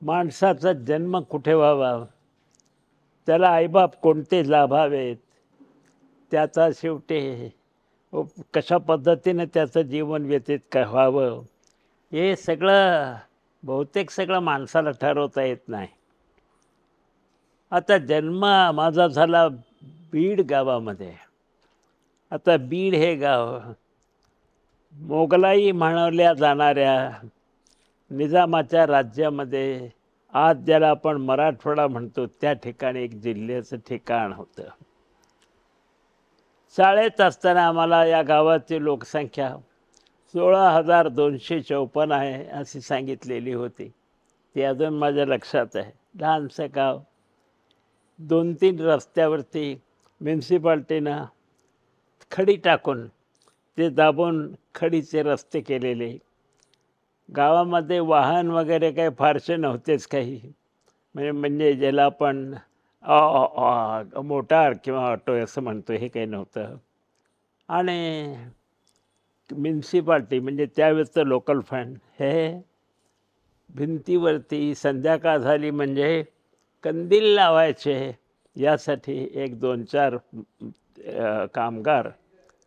माणसाचा जन्म कुठे व्हावा, त्याला आईबाप कोणते लाभावेत, त्याचा शेवटी कशा पद्धतीने त्याचं जीवन व्यतीत व्हावं, हे सगळं बहुतेक सगळं माणसाला ठरवता येत नाही. आता जन्म माझा झाला बीड गावामध्ये. आता बीड हे गाव मोगलाई म्हणवल्या जाणाऱ्या निजामाच्या राज्यामध्ये, आज ज्याला आपण मराठवाडा म्हणतो, त्या ठिकाणी एक जिल्ह्याचं ठिकाण होतं. शाळेत असताना आम्हाला या गावाची लोकसंख्या 16,254 आहे अशी सांगितलेली होती. ती अजून माझ्या लक्षात आहे. लहानसं गाव, 2-3 रस्त्यावरती म्युन्सिपाल्टीनं खडी टाकून ते दाबून खडीचे रस्ते केलेले. गावामध्ये वाहन वगैरे काही फारसे नव्हतेच काही, म्हणजे ज्याला आपण मोटार किंवा ऑटो असं म्हणतो, हे काही नव्हतं. आणि म्युन्सिपाल्टी म्हणजे त्यावेळेचं लोकल फंड हे भिंतीवरती संध्याकाळ झाली म्हणजे कंदील लावायचे, यासाठी 1-2-4 कामगार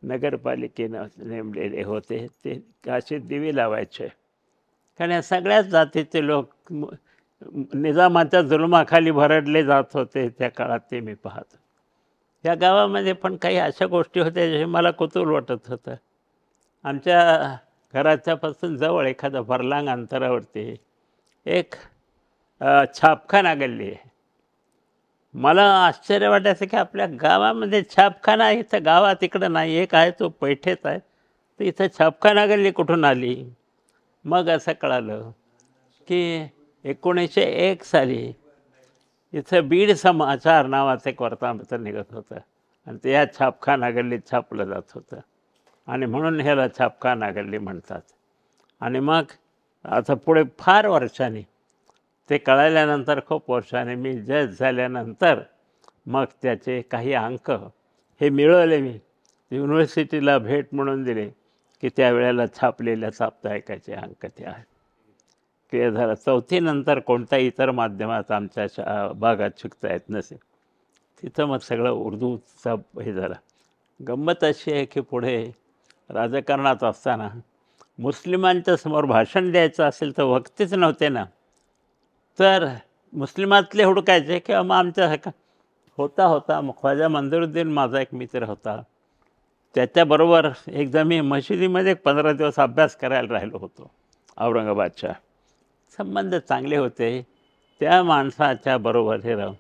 नगरपालिकेनं नेमलेले होते. ते असे दिवे लावायचे. कारण या सगळ्याच जातीचे लोक निजामाच्या जुलमाखाली भरडले जात होते त्या काळात, ते मी पाहतो. या गावामध्ये पण काही अशा गोष्टी होत्या जे मला कुतूहल वाटत होतं. आमच्या घराच्यापासून जवळ एखादा फरलांग अंतरावरती एक छापखाना गल्ली आहे. मला आश्चर्य वाटायचं की आपल्या गावामध्ये छापखाना, इथं गावात इकडं नाही. एक आहे तो पैठेत आहे, तर इथं छापखाना गल्ली कुठून आली. मग असं कळालं की 1901 साली इथं बीड समाचार नावाचं एक वर्तमानपत्र निघत होतं आणि ते या छापखाना गल्लीत छापलं जात होतं आणि म्हणून ह्याला छापखाना गल्ली म्हणतात. आणि मग आता पुढे फार वर्षांनी ते कळाल्यानंतर, खूप वर्षांनी मी जज झाल्यानंतर मग त्याचे काही अंक हे मिळवले. मी युनिव्हर्सिटीला भेट म्हणून दिले की त्यावेळेला छापलेल्या साप्ताहिकाचे अंक ते आहेत. ते झालं. 4थी नंतर कोणत्याही इतर माध्यमात आमच्या भागात शिकता येत नसे. तिथं मग सगळं उर्दूचा हे झालं. गंमत अशी आहे की पुढे राजकारणात असताना मुस्लिमांच्या समोर भाषण द्यायचं असेल तर वक्तेच नव्हते ना, तर मुस्लिमातले हुडकायचे किंवा मग आमच्या होता मग ख्वाजा मंदिरुद्दीन माझा एक मित्र होता. त्याच्याबरोबर एकदा मी मशिदीमध्ये 15 दिवस अभ्यास करायला राहिलो होतो औरंगाबादच्या. संबंध चांगले होते. त्या माणसाच्या बरोबर हे राहून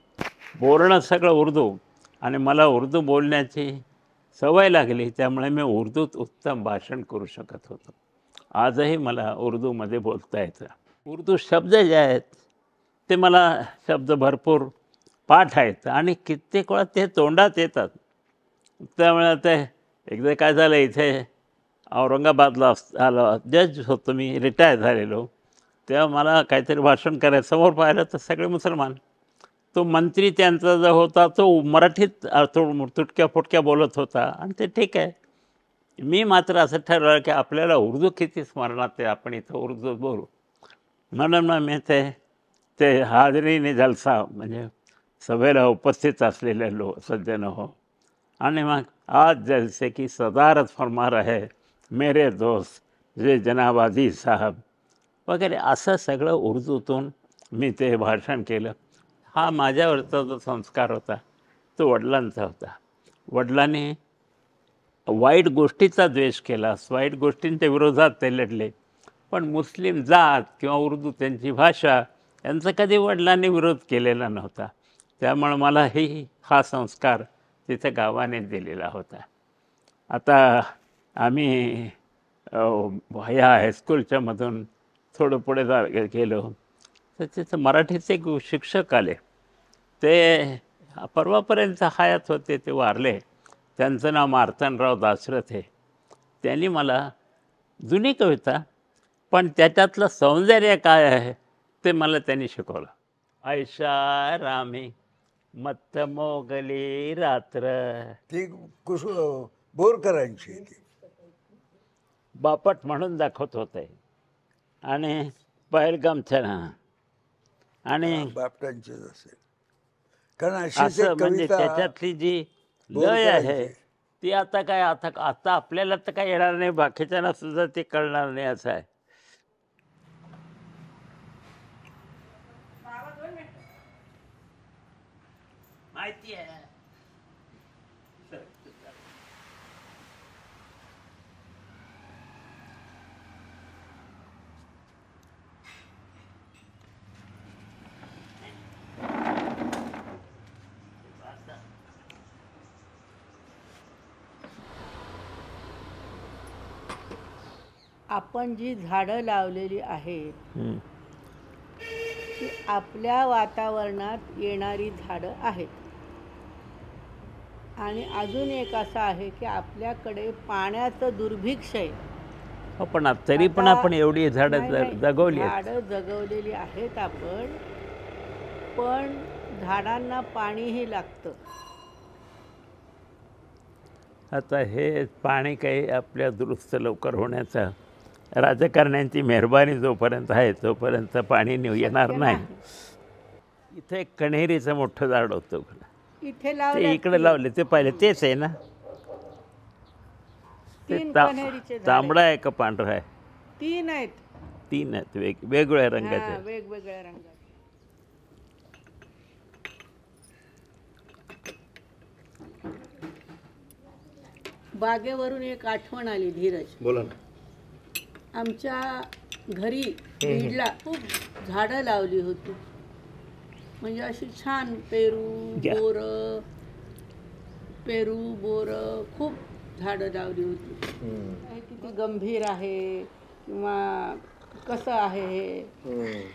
बोलणं सगळं उर्दू, आणि मला उर्दू बोलण्याची सवय लागली. त्यामुळे मी उर्दूत उत्तम भाषण करू शकत होतो. आजही मला उर्दूमध्ये बोलता येतं. उर्दू शब्द जे आहेत ते मला शब्द भरपूर पाठ आहेत आणि कित्येक वेळा ते तोंडात येतात. त्यामुळे ते एकदा काय झालं, इथे औरंगाबादला आलो, जज होतो मी, रिटायर झालेलो. तेव्हा मला काहीतरी भाषण करायचं, समोर पाहिलं तर सगळे मुसलमान. तो मंत्री त्यांचा जो होता तो मराठीत तुटक्या फुटक्या बोलत होता आणि ते ठीक आहे. मी मात्र असं ठरवलं की आपल्याला उर्दू किती स्मरणात आहे, आपण इथं उर्दू बोलू. म्हणून मग मी ते हाजरीने जलसा म्हणजे सभेला उपस्थित असलेले सज्जन हो, आणि मग आज जलसे की सदारत फरमा रहे मेरे दोस्त जे जनाबादी साहब वगैरे, असं सगळं उर्दूतून मी ते भाषण केलं. हा माझ्यावरचा जो संस्कार होता तो वडिलांचा होता. वडिलांनी वाईट गोष्टीचा द्वेष केला, वाईट गोष्टींच्या विरोधात ते लढले, पण मुस्लिम जात किंवा उर्दू त्यांची भाषा यांचा कधी वडिलांनी विरोध केलेला नव्हता. त्यामुळे मलाही हा संस्कार तिथे गावाने दिलेला होता. आता आम्ही ह्या हायस्कूलच्या मधून थोडं पुढे गेलो तर तिथं मराठीचे एक शिक्षक आले. ते परवापर्यंत हयात होते, ते वारले. त्यांचं नाव मार्तंडराव दाशरथे. त्यांनी मला जुनी कविता पण त्याच्यातलं सौंदर्य काय आहे ते मला त्यांनी शिकवलं. ऐशा रामी मत्त मोगली रात्र, ती बोरकरांची ती बापट म्हणून दाखवत होते. आणि पहलगामच्या आणि बापटांचीच असेल, कारण अशीच असं एक म्हणजे कविता त्याच्यातली जी लय बोरकरांची. आहे ती आता काय आता आपल्याला तर काय येणार नाही, बाकीच्यांना सुद्धा ते कळणार नाही असं आहे. माहिती आहे. आपण जी झाडं लावलेली आहेत हम्म. ती आपल्या वातावरणात येणारी झाडं आहेत. आणि अजून एक असं आहे की आपल्याकडे पाण्याचं दुर्भिक्ष आहे. हो, पण तरी पण आता- आपण एवढी झाडं नाही, नाही, जगवली आहेत. झाडं जगवलेली आहेत आपण, पण झाडांना पाणीही लागतं. आता हे पाणी काही आपल्या दुरुस्त लवकर होण्याचा राजकारण्यांची मेहरबानी जोपर्यंत आहे तोपर्यंत पाणी येणार नाही. इथं एक कण्हेरीचं मोठं झाड होतं, इथे ते लावले इकडे लावले ते पाहिले तेच आहे ना? ते 3 कण्हेरीचे झाड तांबडा आहे का पांढरा आहे? 3 आहेत. 3 आहेत, वेगवेगळ्या हा, रंगाचे. वेगवेगळ्या रंगाचे. बागेवरून एक आठवण आली धीरज. बोला ना. आमच्या घरी बीडला खूप झाडं लावली होती, म्हणजे अशी छान घ्या. पेरू बोर खूप झाडं लावली होती. हे किती गंभीर आहे किंवा कसं आहे हे.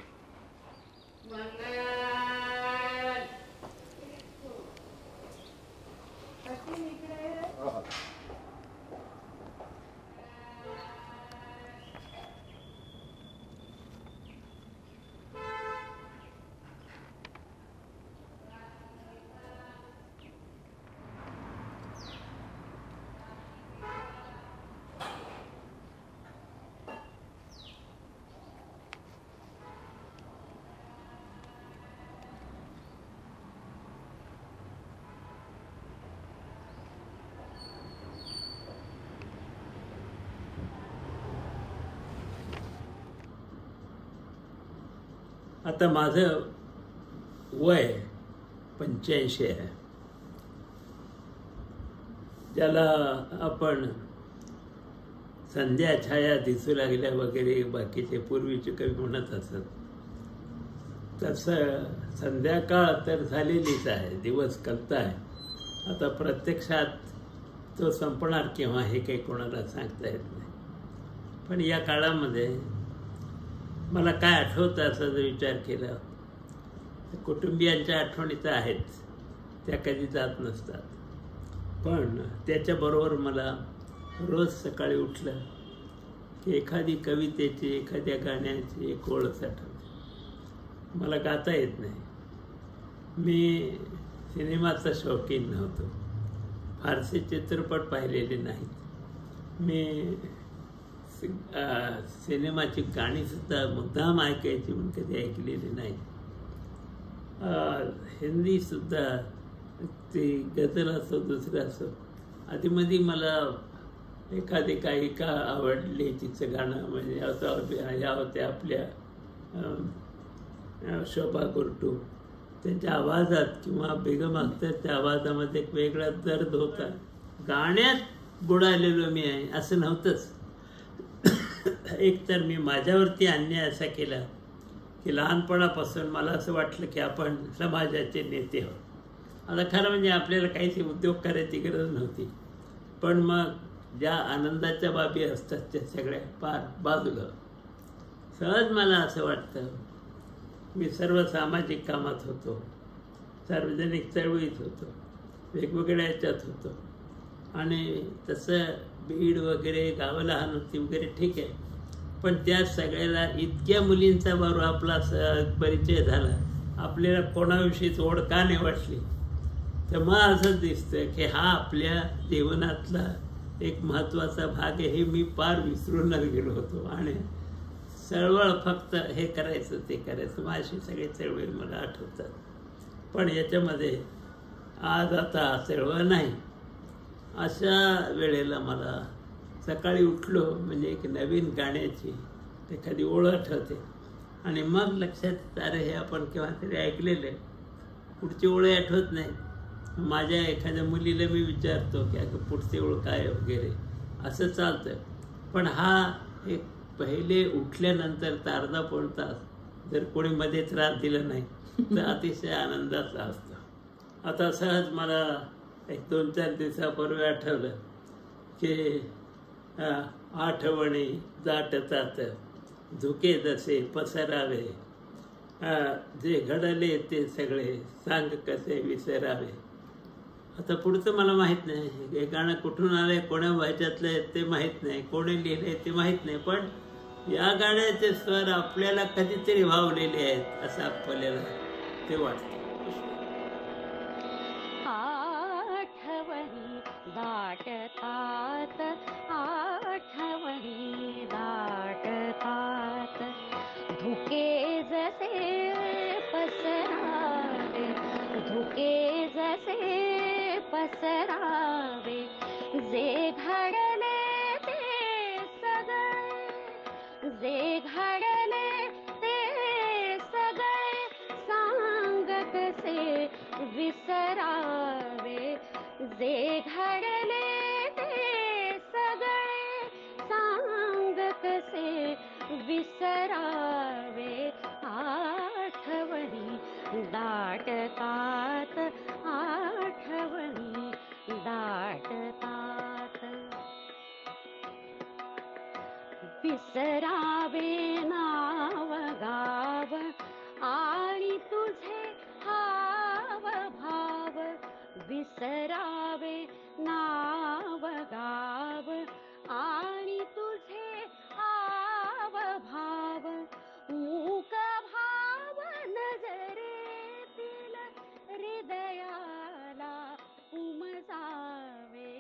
आता माझं वय 85 आहे. ज्याला आपण संध्या छाया दिसू लागल्या वगैरे बाकीचे पूर्वीचे कवी म्हणत असत, तसं संध्याकाळ तर झालेलीच आहे, दिवस कळताय. आता प्रत्यक्षात तो संपणार केव्हा हे काही कोणाला सांगता येत नाही. पण या काळामध्ये मला काय आठवतं असा जर विचार केला, कुटुंबियांच्या आठवणी तर आहेत, त्या कधी जात नसतात. पण त्याच्याबरोबर मला रोज सकाळी उठलं की एखादी कवितेची, एखाद्या गाण्याची एक ओळच आठवते. मला गाता येत नाही. मी सिनेमाचा शौकीन नव्हतो, फारसे चित्रपट पाहिलेले नाहीत. मी सिनेमाची गाणीसुद्धा मुद्दाम ऐकायची म्हणून कधी ऐकलेली नाही. हिंदीसुद्धा ती गझल असो दुसरं असो, आधीमध्ये मला एखादी गायिका आवडली, तिचं गाणं म्हणजे ह्या होत्या आपल्या शोभा गुरटू, त्यांच्या आवाजात किंवा बेगम अख्तरच्या आवाजामध्ये एक वेगळा दर्द होता. गाण्यात बुडालेलो मी आहे असं नव्हतंच. एक तर मी माझ्यावरती अन्याय असा केला की लहानपणापासून मला असं वाटलं की आपण समाजाचे नेते आहोत. आता खरं म्हणजे आपल्याला काहीच उद्योग करायची गरज नव्हती, पण मग ज्या आनंदाच्या बाबी असतात त्या सगळ्या पार बाजूला. सहज मला असं वाटतं, मी सर्व सामाजिक कामात होतो, सार्वजनिक चळवळीत होतो, वेगवेगळ्या ह्याच्यात होतो. आणि तसं बीड वगैरे गावं लहान होती वगैरे ठीक आहे, पण त्या सगळ्याला इतक्या मुलींचा बरोबर आपला परिचय झाला, आपल्याला कोणाविषयीच ओढ का नाही वाटली. तर मग असं दिसतं की हा आपल्या जीवनातला एक महत्त्वाचा भाग आहे, हे मी पार विसरूनच गेलो होतो. आणि चळवळ फक्त हे करायचं ते करायचं, माझी सगळी चळवळी मला आठवतात. पण याच्यामध्ये आज आता चळवळ नाही. अशा वेळेला मला सकाळी उठलो म्हणजे एक नवीन गाण्याची एखादी ओळ आठवते आणि मग लक्षात येतं, अरे हे आपण केव्हा तरी ऐकलेलं आहे, पुढची ओळ आठवत नाही. माझ्या एखाद्या मुलीला मी विचारतो की अगं पुढची ओळ काय वगैरे असं चालतं. पण हा एक पहिले उठल्यानंतर अर्धा पाऊण तास जर कोणी मध्ये त्रास दिला नाही तर अतिशय आनंदाचा असतो. आता सहज मला एक 2-4 दिवसापूर्वी आठवलं की आठवणी दाटतात धुके जसे पसरावे, जे घडले ते सगळे सांग कसे विसरावे. आता पुढचं मला माहीत नाही, हे गाणं कुठून आलंय, कोण्या ह्याच्यातलं आहे ते माहीत नाही, कोणी लिहिलंय ते माहीत नाही. पण या गाण्याचे स्वर आपल्याला कधीतरी भावलेले आहेत असं आपल्याला ते वाटतं. आठवणी दाटतात, आठवणी दाटतात, धुके जसे पसरावे, धुके जसे पसरावे, जे घडले ते सगळे, जे घडले ते सगळे सांग कसे विसरावे, जे घडले ते सगळे सांग कसे विसरावे. आठवणी दाटतात, आठवणी दाटतात, विसरावे नाव गाव आणि तुझे हाव भाव, विसरावे नाव गाव आणि तुझे हाव भाव, मूक भाव नजरेतील हृदयाला उमजावे.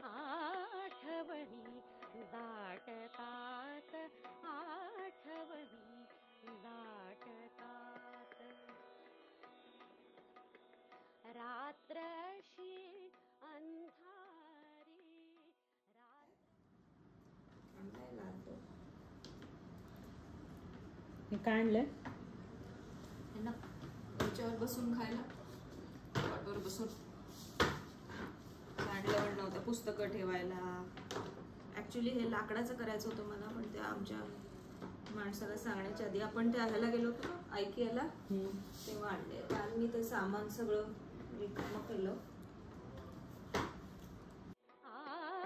आठवणी दाटतात, आठवणी दाटतात, रात्रशी अंधारी काय आणलंय? यांना याच्यावर बसून खायला, कॉटवर बसून सँडलवर नव्हत्या, पुस्तकं ठेवायला. ॲक्च्युली हे लाकडाचं करायचं होतं मला, पण त्या आमच्या माणसाला सांगण्याच्या आधी आपण त्या ह्याला गेलो होतो ना ऐकियाला, तेव्हा आणले. कारण मी ते सामान सगळं रिकामं केलं.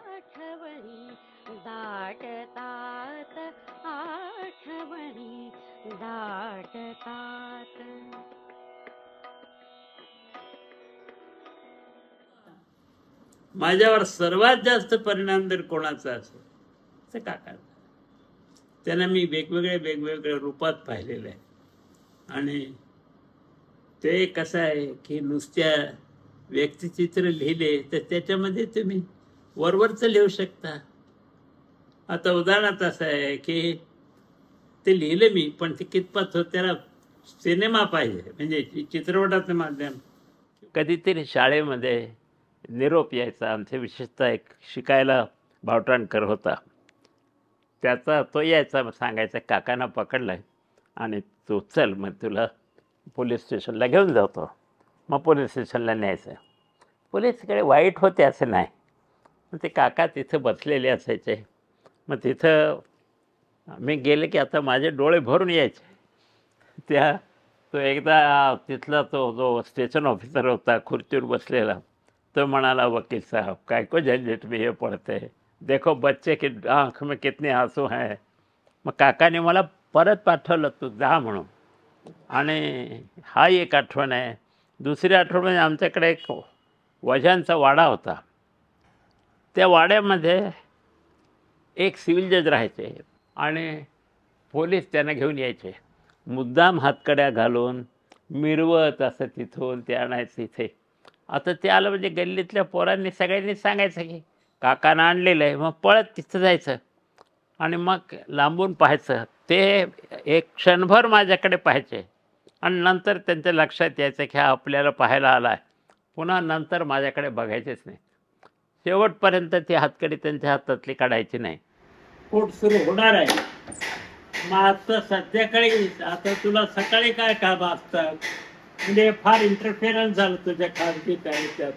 आठवणी दाटतात, आठवणी दाटतात. माझ्यावर सर्वात जास्त परिणाम जर कोणाचा असेल तर काकांचा. त्यांना मी वेगवेगळ्या रूपात पाहिलेलं आहे. आणि ते कसं आहे की नुसत्या व्यक्तिचित्र लिहिले तर त्याच्यामध्ये तुम्ही वरवरचं लिहू शकता. आता उदाहरणार्थ असं आहे की ते लिहिलं मी, पण ते कितपत होत त्याला सिनेमा पाहिजे, म्हणजे चित्रपटाचं माध्यम. कधीतरी शाळेमध्ये निरोप यायचा. आमचे विशेषतः एक शिकायला भावटाणकर होता, त्याचा तो यायचा, सांगायचा काकांना पकडलाय आणि तू चल, मग तुला पोलीस स्टेशनला घेऊन जातो. मग पोलीस स्टेशनला न्यायचं. पोलीसकडे वाईट होते असं नाही, मग ते काका तिथं बसलेले असायचे. मग तिथं मी गेले की आता माझे डोळे भरून यायचे. तो एकदा तिथला तो जो स्टेशन ऑफिसर होता खुर्चीवर बसलेला, तो म्हणाला, वकील साहब काय को झंझट में ये पड़ते हैं, देखो बच्चे की आँख में कितने आंसू हैं. मग काकाने मला परत पाठवलं, तू जा म्हणून. आणि हा एक आठवण आहे. दुसरी आठवण म्हणजे आमच्याकडे एक वजांचा वाडा होता. त्या वाड्यामध्ये एक सिव्हिल जज राहायचे आणि पोलीस त्यांना घेऊन यायचे. मुद्दाम हातकड्या घालून मिरवत असं तिथून ते आणायचं इथे. आता ते आलं म्हणजे गल्लीतल्या पोरांनी सगळ्यांनी सांगायचं की काकानं आणलेलं आहे. मग पळत तिथं जायचं आणि मग लांबून पाहायचं ते एक क्षणभर माझ्याकडे पाहायचे आणि नंतर त्यांच्या लक्षात यायचं की हा आपल्याला पाहायला आला आहे. पुन्हा नंतर माझ्याकडे बघायचेच नाही. शेवटपर्यंत ती हातकडी त्यांच्या हातातली काढायची नाही. पोट सुरू होणार आहे, मग आता संध्याकाळी, आता तुला सकाळी काय काम असतात, म्हणजे फार इंटरफेरन्स झालं तुझ्या खाजगी काय त्यात.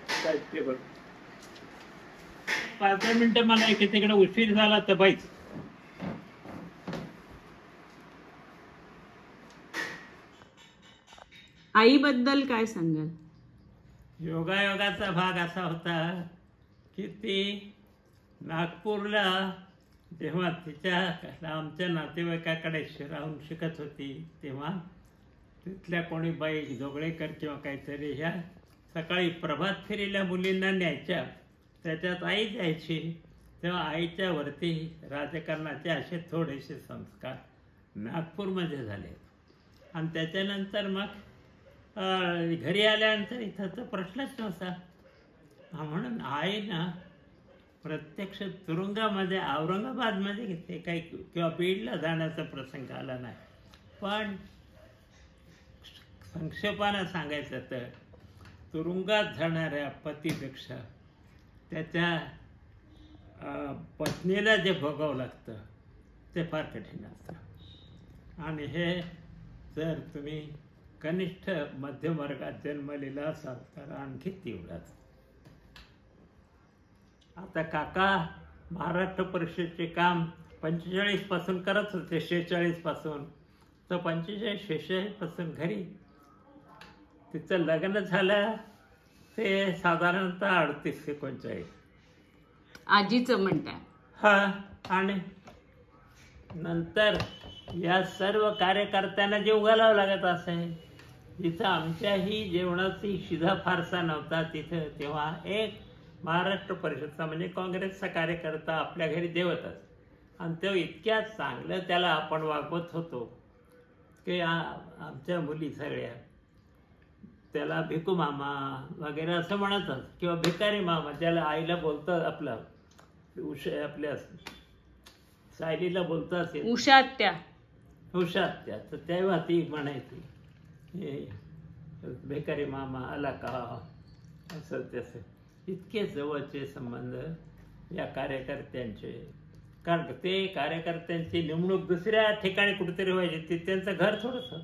5 मिनिटं मला एके तिकडे उशीर झाला तर बाईच. आईबद्दल काय सांगाल? योगायोगाचा भाग असा होता की ती नागपूरला जेव्हा तिच्या आमच्या नातेवाईकाकडे राहून शिकत होती तेव्हा तिथल्या कोणी बाई जोगळेकर किंवा काहीतरी ह्या सकाळी प्रभात फेरीला मुलींना न्यायच्या, त्याच्यात आई जायची. तेव्हा आईच्या वरती राजकारणाचे असे थोडेसे संस्कार नागपूरमध्ये झाले. आणि त्याच्यानंतर मग घरी आल्यानंतर इथं तर प्रश्नच नव्हता. म्हणून आईनं प्रत्यक्ष तुरुंगामध्ये औरंगाबादमध्ये घेतले काही किंवा बीडला जाण्याचा प्रसंग आला नाही. पण संक्षेपानं सांगायचं तर तुरुंगात जाणाऱ्या पतीपेक्षा त्याच्या पत्नीला जे भोगावं लागतं ते फार कठीण असतं. आणि हे जर तुम्ही कनिष्ठ मध्यमवर्गात जन्मलेला असाल तर आणखी तीव्रच. आता काका महाराष्ट्र परिषदेचे काम 45 पासून करत होते, 46 पासून, तर 45-46 पासून घरी. तिचं लग्न झालं ते साधारणतः 38-39. आजीचं म्हणताय? हा. आणि नंतर या सर्व कार्यकर्त्यांना जीव घालावं लागत असे. तिथं आमच्याही जेवणाची शिधा फारसा नव्हता तिथं. तेव्हा एक महाराष्ट्र परिषदचा म्हणजे काँग्रेसचा कार्यकर्ता आपल्या घरी जेवतच, आणि तो इतक्या चांगलं त्याला आपण वागवत होतो की आमच्या मुली सगळ्या त्याला भिकू मामा वगैरे असं म्हणतात, किंवा भिकारी मामा ज्याला आईला बोलतात, आपलं आपल्या सायलीला बोलता असेल उषात्या, तर तेव्हा ती म्हणायची भिकारी मामा आला का, असं तसं. इतके जवळचे संबंध या कार्यकर्त्यांचे. कारण ते कार्यकर्त्यांची नेमणूक दुसऱ्या ठिकाणी कुठेतरी व्हायची, ते त्यांचं घर थोडंसं.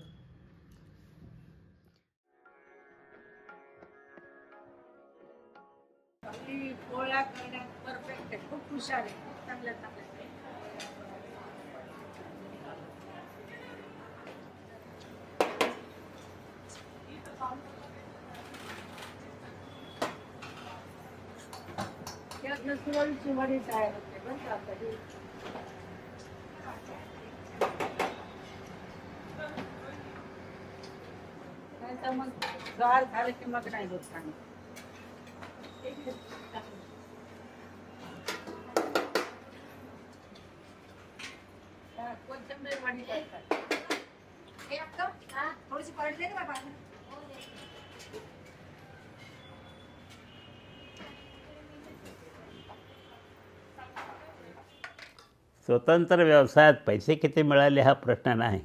पोळ्या करण्यात परफेक्ट आहे, खूप हुशार आहे, चांगल्या चांगल्या. त्यातनं सुरळीची वडी तयार होते बरं का कधी. नाहीतर मग गार झालं की मग नाही होत चांगलं. कोथिंबीर वडी करतात. थोडीशी पडले ना बाबा. स्वतंत्र व्यवसायात पैसे किती मिळाले हा प्रश्न नाही,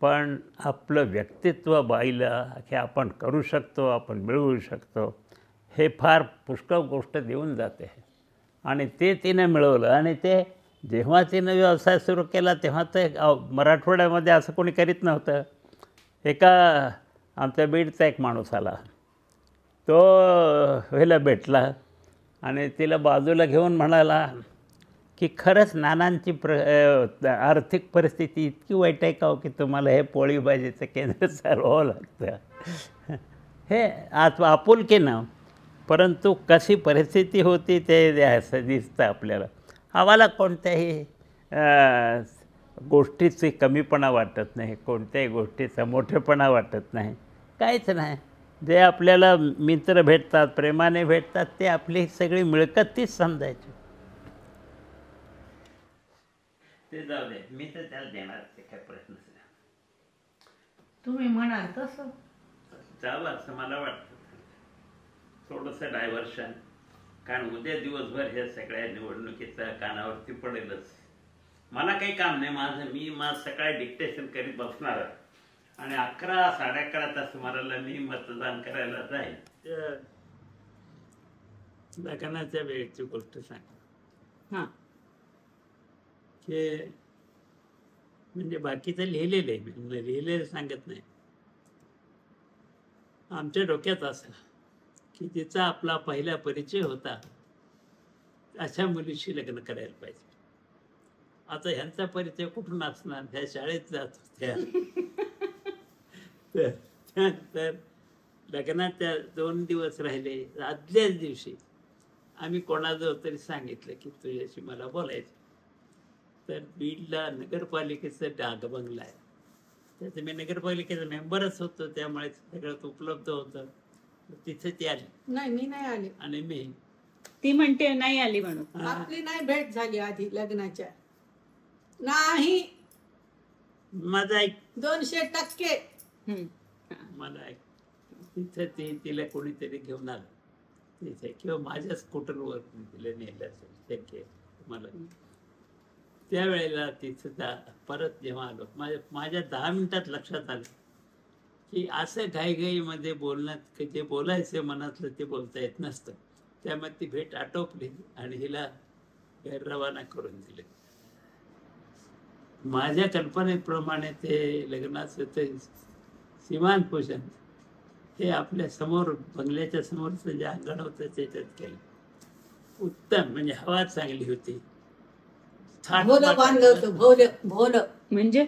पण आपलं व्यक्तित्व बाईला की आपण करू शकतो, आपण मिळवू शकतो, हे फार पुष्कळ गोष्ट देऊन जाते. आणि ते तिनं मिळवलं. आणि ते जेव्हा तिनं व्यवसाय सुरू केला तेव्हा ते मराठवाड्यामध्ये असं कोणी करीत नव्हतं. एका आमच्या बीडचा एक माणूस आला, तो व्हायला भेटला आणि तिला बाजूला घेऊन म्हणाला की खरंच नानांची आर्थिक परिस्थिती इतकी वाईट आहे का हो की तुम्हाला हे पोळी भाजीचं केंद्र चालवावं लागतं. हे आपुलकीनं, परंतु कशी परिस्थिती होती ते असं दिसतं आपल्याला. आम्हाला कोणत्याही गोष्टीची कमीपणा वाटत नाही, कोणत्याही गोष्टीचा मोठेपणा वाटत नाही, काहीच नाही. जे आपल्याला मित्र भेटतात, प्रेमाने भेटतात, ते आपली सगळी मिळकत तीच समजायची. ते जाऊ दे, मी तर त्याला देणार, ते काय प्रश्नच नाही. तुम्ही म्हणाल तसं जावं असं मला वाटतं. थोडंसं डायव्हर्शन, कारण उद्या दिवसभर ह्या सगळ्या निवडणुकीचा कानावरती पडेलच. मला काही काम नाही माझं, माझं सकाळी डिक्टेशन करीत बसणार आणि 11 11:30 तास सुमाराला मी मतदान करायला जाईल. लग्नाच्या वेळेची गोष्ट सांग हां की म्हणजे बाकीचं लिहिलेलं आहे, मी लिहिलेलं सांगत नाही. आमच्या डोक्यात असं की तिचा आपला पहिला परिचय होता, अशा मुलीशी लग्न करायला पाहिजे. आता ह्यांचा परिचय कुठून असणार, ह्या शाळेत जात होत्या. तर लग्नाच्या 2 दिवस राहिले, आदल्याच दिवशी आम्ही कोणाजवळ तरी सांगितलं की तुझ्याशी मला बोलायचं. तर बीडला नगरपालिकेचं डाक बंगला आहे, त्याचं मी नगरपालिकेचा मेंबरच होतो, त्यामुळे सगळं उपलब्ध होतं. तिथे ती आली नाही मी नाही आले. आणि मी ती म्हणते नाही आली म्हणून. आपली नाही भेट झाली आधी लग्नाच्या. नाही माझा एक 200%. हम्म. मला एक तिथे तिला कोणीतरी घेऊन आलं तिथे, किंवा माझ्या स्कूटरवर तिला नेलं असेल शक्य आहे मला. त्यावेळेला तिथं परत जेव्हा आलो, माझ्या 10 मिनिटात लक्षात आलं की असं घाईघाईमध्ये बोलण्यात जे बोलायचं मनातलं ते बोलता येत नसतं. त्यामुळे ती भेट आटोपली आणि हिला रवाना करून दिले. माझ्या कल्पनेप्रमाणे ते लग्नाचं ते सीमान पूजन हे आपल्या समोर बंगल्याच्या समोरचं जे अंगण होतं त्याच्यात केलं. उत्तम, म्हणजे हवा चांगली होती. भोलं बांधलं होतं, भोलं म्हणजे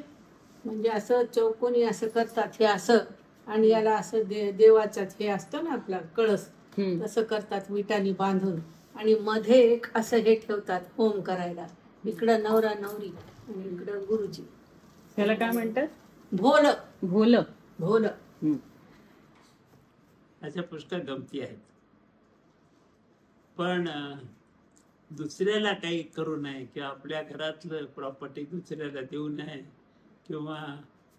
म्हणजे असं चौकोनी असं करतात हे असं, आणि याला असं देवाचं हे असतं ना आपला कळस, हम्म. तसं करतात विटांनी बांधून, आणि मध्ये एक असं हे ठेवतात होम करायला. इकडं नवरा नवरी आणि इकडं गुरुजी. त्याला काय म्हणतात? भोलं भोलं. भोलं. हम्म. अशा पुष्कळ गमती आहेत. पण दुसऱ्याला काही करू नये किंवा आपल्या घरातलं प्रॉपर्टी दुसऱ्याला देऊ नये किंवा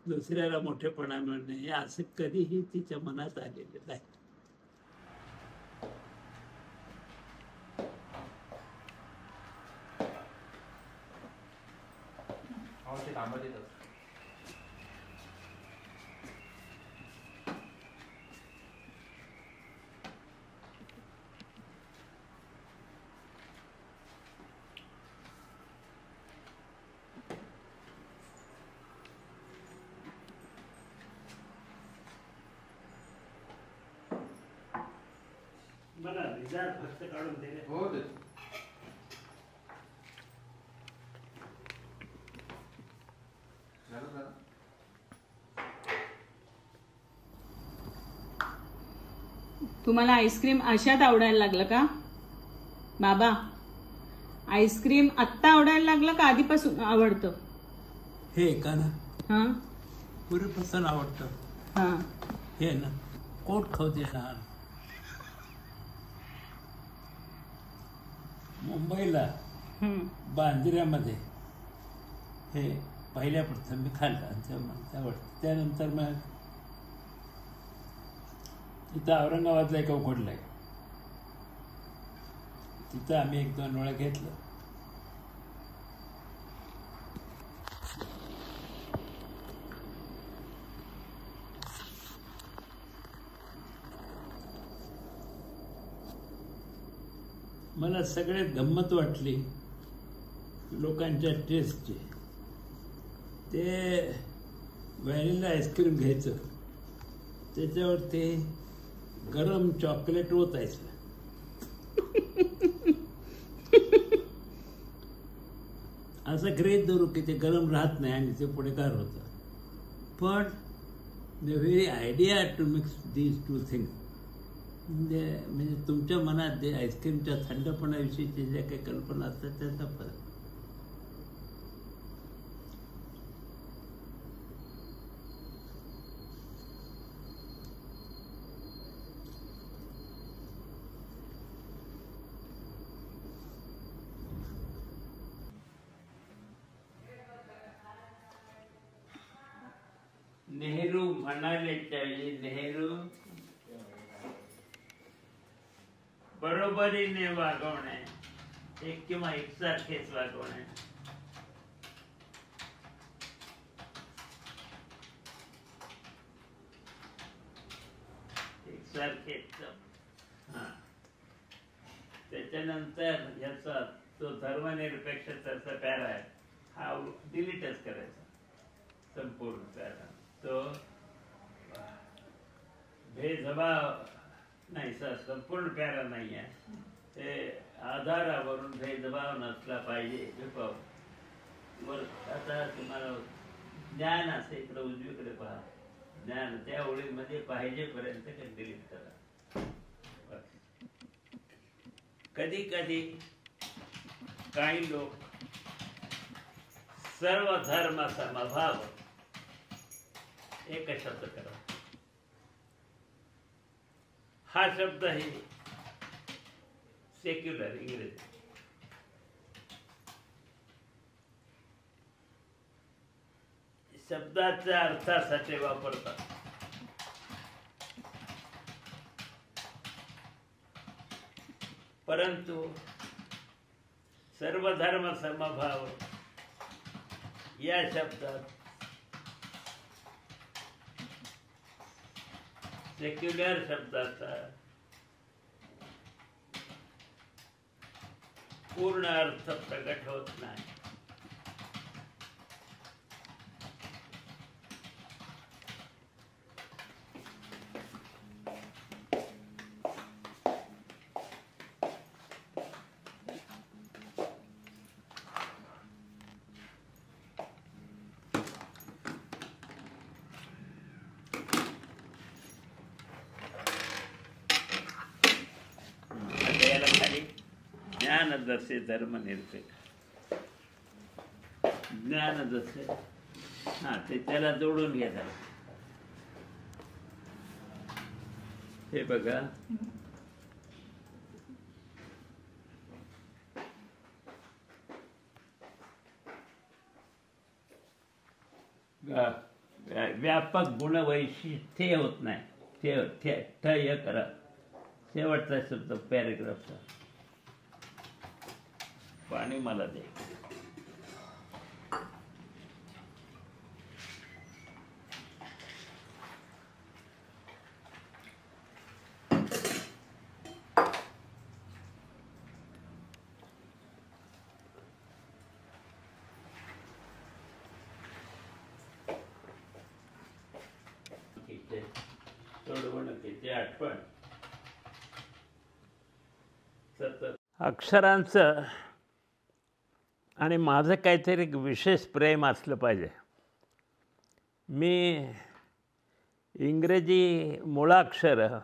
दुसऱ्याला मोठेपणा मिळू नये, हे असं कधीही तिच्या मनात आलेलं नाही. मला रिझल्ट फक्त काढून दिले. हो ते झालं झालं. तुम्हाला आईस्क्रीम अशात आवडायला लागलं का बाबा? आईस्क्रीम आत्ता आवडायला लागलं का आधीपासून आवडतं? हे का ना हा पूर्वीपासून आवडतं. हा. हे ना कोट खावते लहान. मुंबईला हम्म. बांद्र्यामध्ये हे पहिल्या प्रथम मी खाल्लं आणि त्यामुळे आवडतं. त्यानंतर मग इथं औरंगाबादला एक उघडलं आहे, तिथं आम्ही 1-2 वेळा घेतलं. मला सगळ्यात गंमत वाटली लोकांच्या टेस्टची. ते व्हॅनिला आईस्क्रीम घ्यायचं, त्याच्यावर ते गरम चॉकलेट ओतायचं. असं ग्रेट धरू की ते गरम राहत नाही आणि ते पुढे गार होतं. पण the very idea to mix these 2 things, म्हणजे तुमच्या मनात जे आईस्क्रीमच्या थंडपणाविषयीचे ज्या काही कल्पना असतात त्याचा फरक. नेहरू म्हणाले त्यावेळी, नेहरू बरोबरीने वागवणे, एक किंवा एकसारखेच वागवणे, सारखे हां. त्याच्यानंतर याचा तो धर्मनिरपेक्षतेचा पॅरा आहे हा डिलीटच करायचा संपूर्ण पॅरा. तो भेदभाव नाही संपूर्ण पॅरा नाही आहे. ते आधारावरून भेदभाव नसला पाहिजे. वर आता तुम्हाला ज्ञान असे इकडं उजवीकडे पहा. ज्ञान त्या ओळीमध्ये पाहिजेपर्यंत डिलीट करा. कधी कधी काही लोक सर्व धर्म समभाव एक शब्द करा. हा शब्द आहे सेक्युलर इंग्रजी. शब्दाच्या अर्थासाठी वापरतात. परंतु सर्व धर्म समभाव या शब्दात सेक्युलर शब्दाचा पूर्ण अर्थ प्रकट होत नाही. ज्ञान जसे धर्मनिरपेक्ष ज्ञान जसे हां ते त्याला जोडून घेतात. हे बघा व्यापक गुणवैशिष्ट्ये होत नाही. ठय करा शेवटचा शब्द पॅरेग्राफचा. पाणी मला दे. सोडवणुकीची आठवण. अक्षरांचं आणि माझं काहीतरी एक विशेष प्रेम असलं पाहिजे. मी इंग्रजी मुळाक्षरं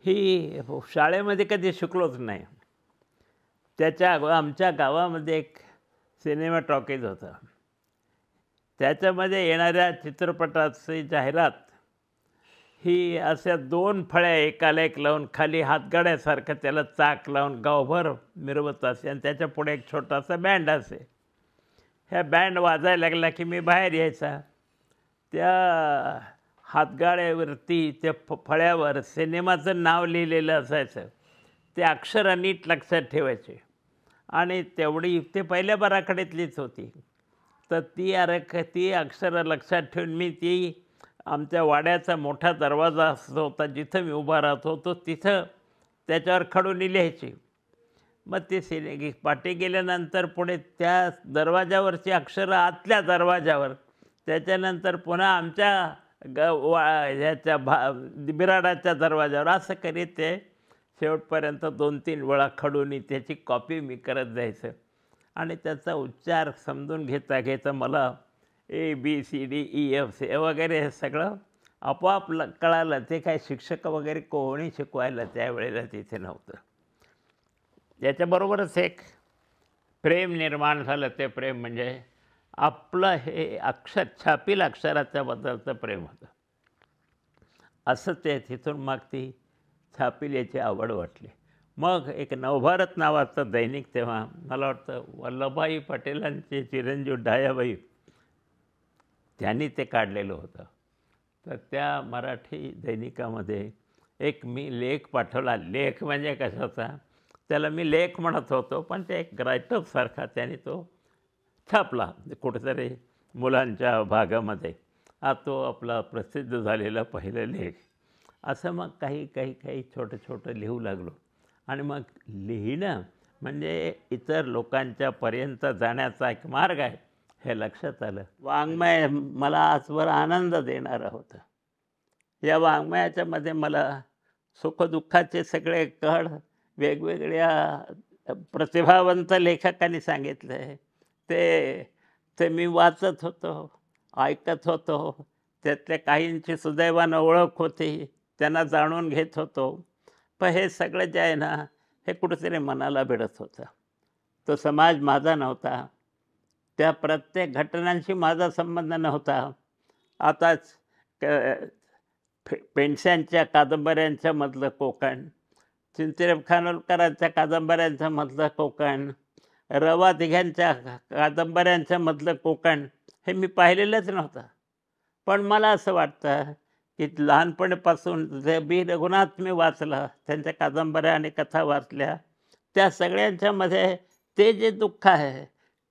ही शाळेमध्ये कधी शिकलोच नाही. आमच्या गावामध्ये एक सिनेमा टॉकीज होता. त्याच्यामध्ये येणाऱ्या चित्रपटाची जाहिरात ही अशा 2 फळ्या एकाला एक लावून खाली हातगाड्यासारखं त्याला चाक लावून गावभर मिरवत असे आणि त्याच्या पुढे एक छोटासा बँड असे. ह्या बँड वाजायला लागला की मी बाहेर यायचा. त्या हातगाड्यावरती त्या फळ्यावर सिनेमाचं नाव लिहिलेलं असायचं. ते अक्षरं नीट लक्षात ठेवायचे आणि तेवढी ते पहिल्या बराखडीतलीच होती. तर ती अक्षरं लक्षात ठेवून मी ती आमच्या वाड्याचा मोठा दरवाजा असतो होता जिथं मी उभा राहत होतो तिथं त्याच्यावर खडूनी लिहायची. मग ते पाठी गेल्यानंतर पुढे त्या दरवाजावरची अक्षरं आतल्या दरवाजावर, त्याच्यानंतर पुन्हा आमच्या ह्याच्या बिराडाच्या दरवाजावर, असं करीत ते शेवटपर्यंत 2-3 वेळा खडूनी त्याची कॉपी मी करत जायचं. आणि त्याचा उच्चार समजून घेता घेता मला ABCDEF वगैरे हे सगळं आपोआप कळालं. ते काय शिक्षक वगैरे कोणी शिकवायला त्यावेळेला तिथे नव्हतं. याच्याबरोबरच एक प्रेम निर्माण झालं. ते प्रेम म्हणजे आपलं हे छापील अक्षराच्या बद्दलचं प्रेम होतं. असं ते तिथून मग ती छापील याची आवड वाटली. मग एक नवभारत नावाचं दैनिक, तेव्हा मला वाटतं वल्लभभाई पटेलांचे चिरंजीव डायाबाई त्यांनी ते काढलेलं होतं. तर त्या मराठी दैनिकामध्ये एक मी लेख पाठवला. लेख म्हणजे कशाचा, त्याला मी लेख म्हणत होतो, पण ते एक रायटरसारखा त्याने तो छापला कुठेतरी मुलांच्या भागामध्ये. हा तो आपला प्रसिद्ध झालेला पहिला लेख. असं मग काही छोटं छोटं लिहू लागलो. आणि मग लिहिणं म्हणजे इतर लोकांच्या पर्यंत जाण्याचा एक मार्ग आहे हे लक्षात आलं. वाङ्मय मला आजवर आनंद देणारं होतं. या वाङ्मयाच्यामध्ये मला सुखदुःखाचे सगळे कड वेगवेगळ्या प्रतिभावंत लेखकांनी सांगितलं आहे ते मी वाचत होतो, ऐकत होतो. त्यातल्या काहींची सुदैवानं ओळख होती, त्यांना जाणून घेत होतो. पण हे सगळं जे आहे ना, हे कुठेतरी मनाला भिडत होतं. तो समाज माझा नव्हता, त्या प्रत्येक घटनांशी माझा संबंध नव्हता. आताच पेंडशांच्या कादंबऱ्यांच्या मधलं कोकण, चिंचरेब खानोलकरांच्या कादंबऱ्यांच्या मधलं कोकण, रवा दिघ्यांच्या कादंबऱ्यांच्या मधलं कोकण हे मी पाहिलेलंच नव्हतं. पण मला असं वाटतं की लहानपणीपासून जे बी रघुनाथ मी वाचलं, त्यांच्या कादंबऱ्या आणि कथा वाचल्या, त्या सगळ्यांच्यामध्ये ते जे दुःख आहे,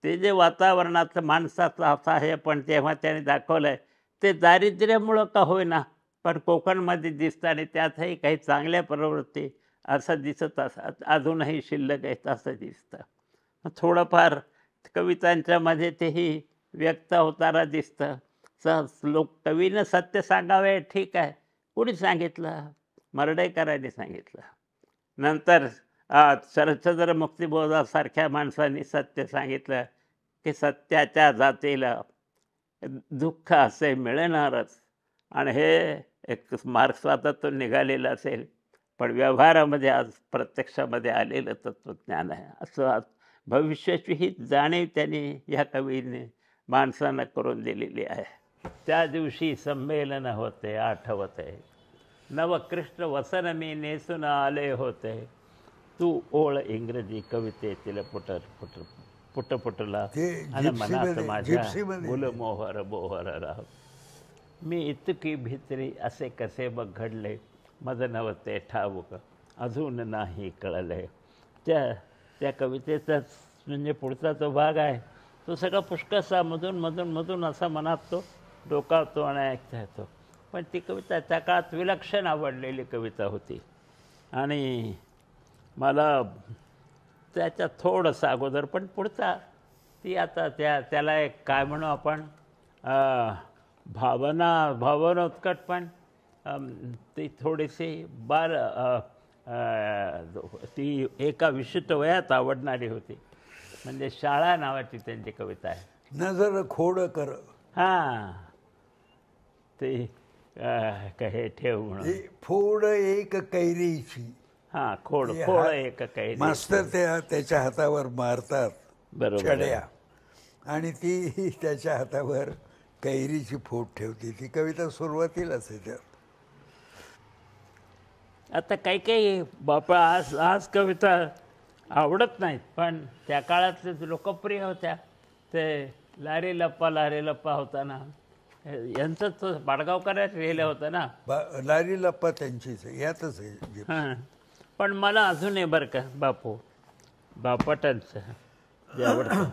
ते जे वातावरणाचं माणसाचं असं आहे, पण तेव्हा त्याने दाखवलं आहे ते दारिद्र्यामुळं का होईना पण कोकणमध्ये दिसतं. आणि त्यातही काही चांगल्या प्रवृत्ती असं दिसत अजूनही शिल्लक आहेत असं दिसतं. थोडंफार कवितांच्यामध्ये तेही व्यक्त होताना दिसतं. कवीनं सत्य सांगावे ठीक आहे, कुणी सांगितलं? मर्ढेकरांनी सांगितलं. नंतर शरदचंद्र मुक्तिबोधासारख्या माणसांनी सत्य सांगितलं की सत्याच्या जातीला दुःख असे मिळणारच. आणि हे एक मार्क्सवादातून निघालेलं असेल, पण व्यवहारामध्ये आज प्रत्यक्षामध्ये आलेलं तत्त्वज्ञान आहे. असं आज भविष्याची ही जाणीव त्यांनी ह्या कवीने माणसांना करून दिलेली आहे. त्या दिवशी संमेलन होते आठवत आहे, नवकृष्ण वसन मी नेसून आले होते, तू ओळ इंग्रजी कवितेतील पुटपुटला आणि मनात माझ्या मुलमोहर बोहर राह. मी इतकी भित्री असे कसे बघ घडले, मज नवते ठाऊक अजून नाही कळले. त्या कवितेचा म्हणजे पुढचा जो भाग आहे तो सगळा पुष्कळसा मधून असा मनात तो डोकावतो आणि ऐकता येतो. पण ती कविता त्या काळात विलक्षण आवडलेली कविता होती. आणि मला त्याच्या थोडंसं अगोदर पण पुढचा ती आता त्याला एक काय म्हणू आपण भावनोत्कट पण ती थोडीशी ती एका विशिष्ट वयात आवडणारी होती. म्हणजे शाळा नावाची त्यांची कविता आहे. नजर खोड कर. हां, ते कहे ठेव म्हणून फोड एक कैरीची. हां, खोड एक कैरी. मास्तर त्याच्या हातावर मारतात बरोबर छड्या, आणि ती त्याच्या हातावर कैरीची फोड ठेवते. ती कविता सुरुवातीलाच आहे त्यात. आता काही बापा आज कविता आवडत नाहीत, पण त्या काळातले लोकप्रिय होत्या. ते लारे लप्पा होता ना, यांचं तो पाडगावकरांच लिहिलं होतं ना. लारी लप्पा त्यांचीच आहे, यातच आहे. हां, पण मला अजूनही बरं का बापटांचं जे आवडतं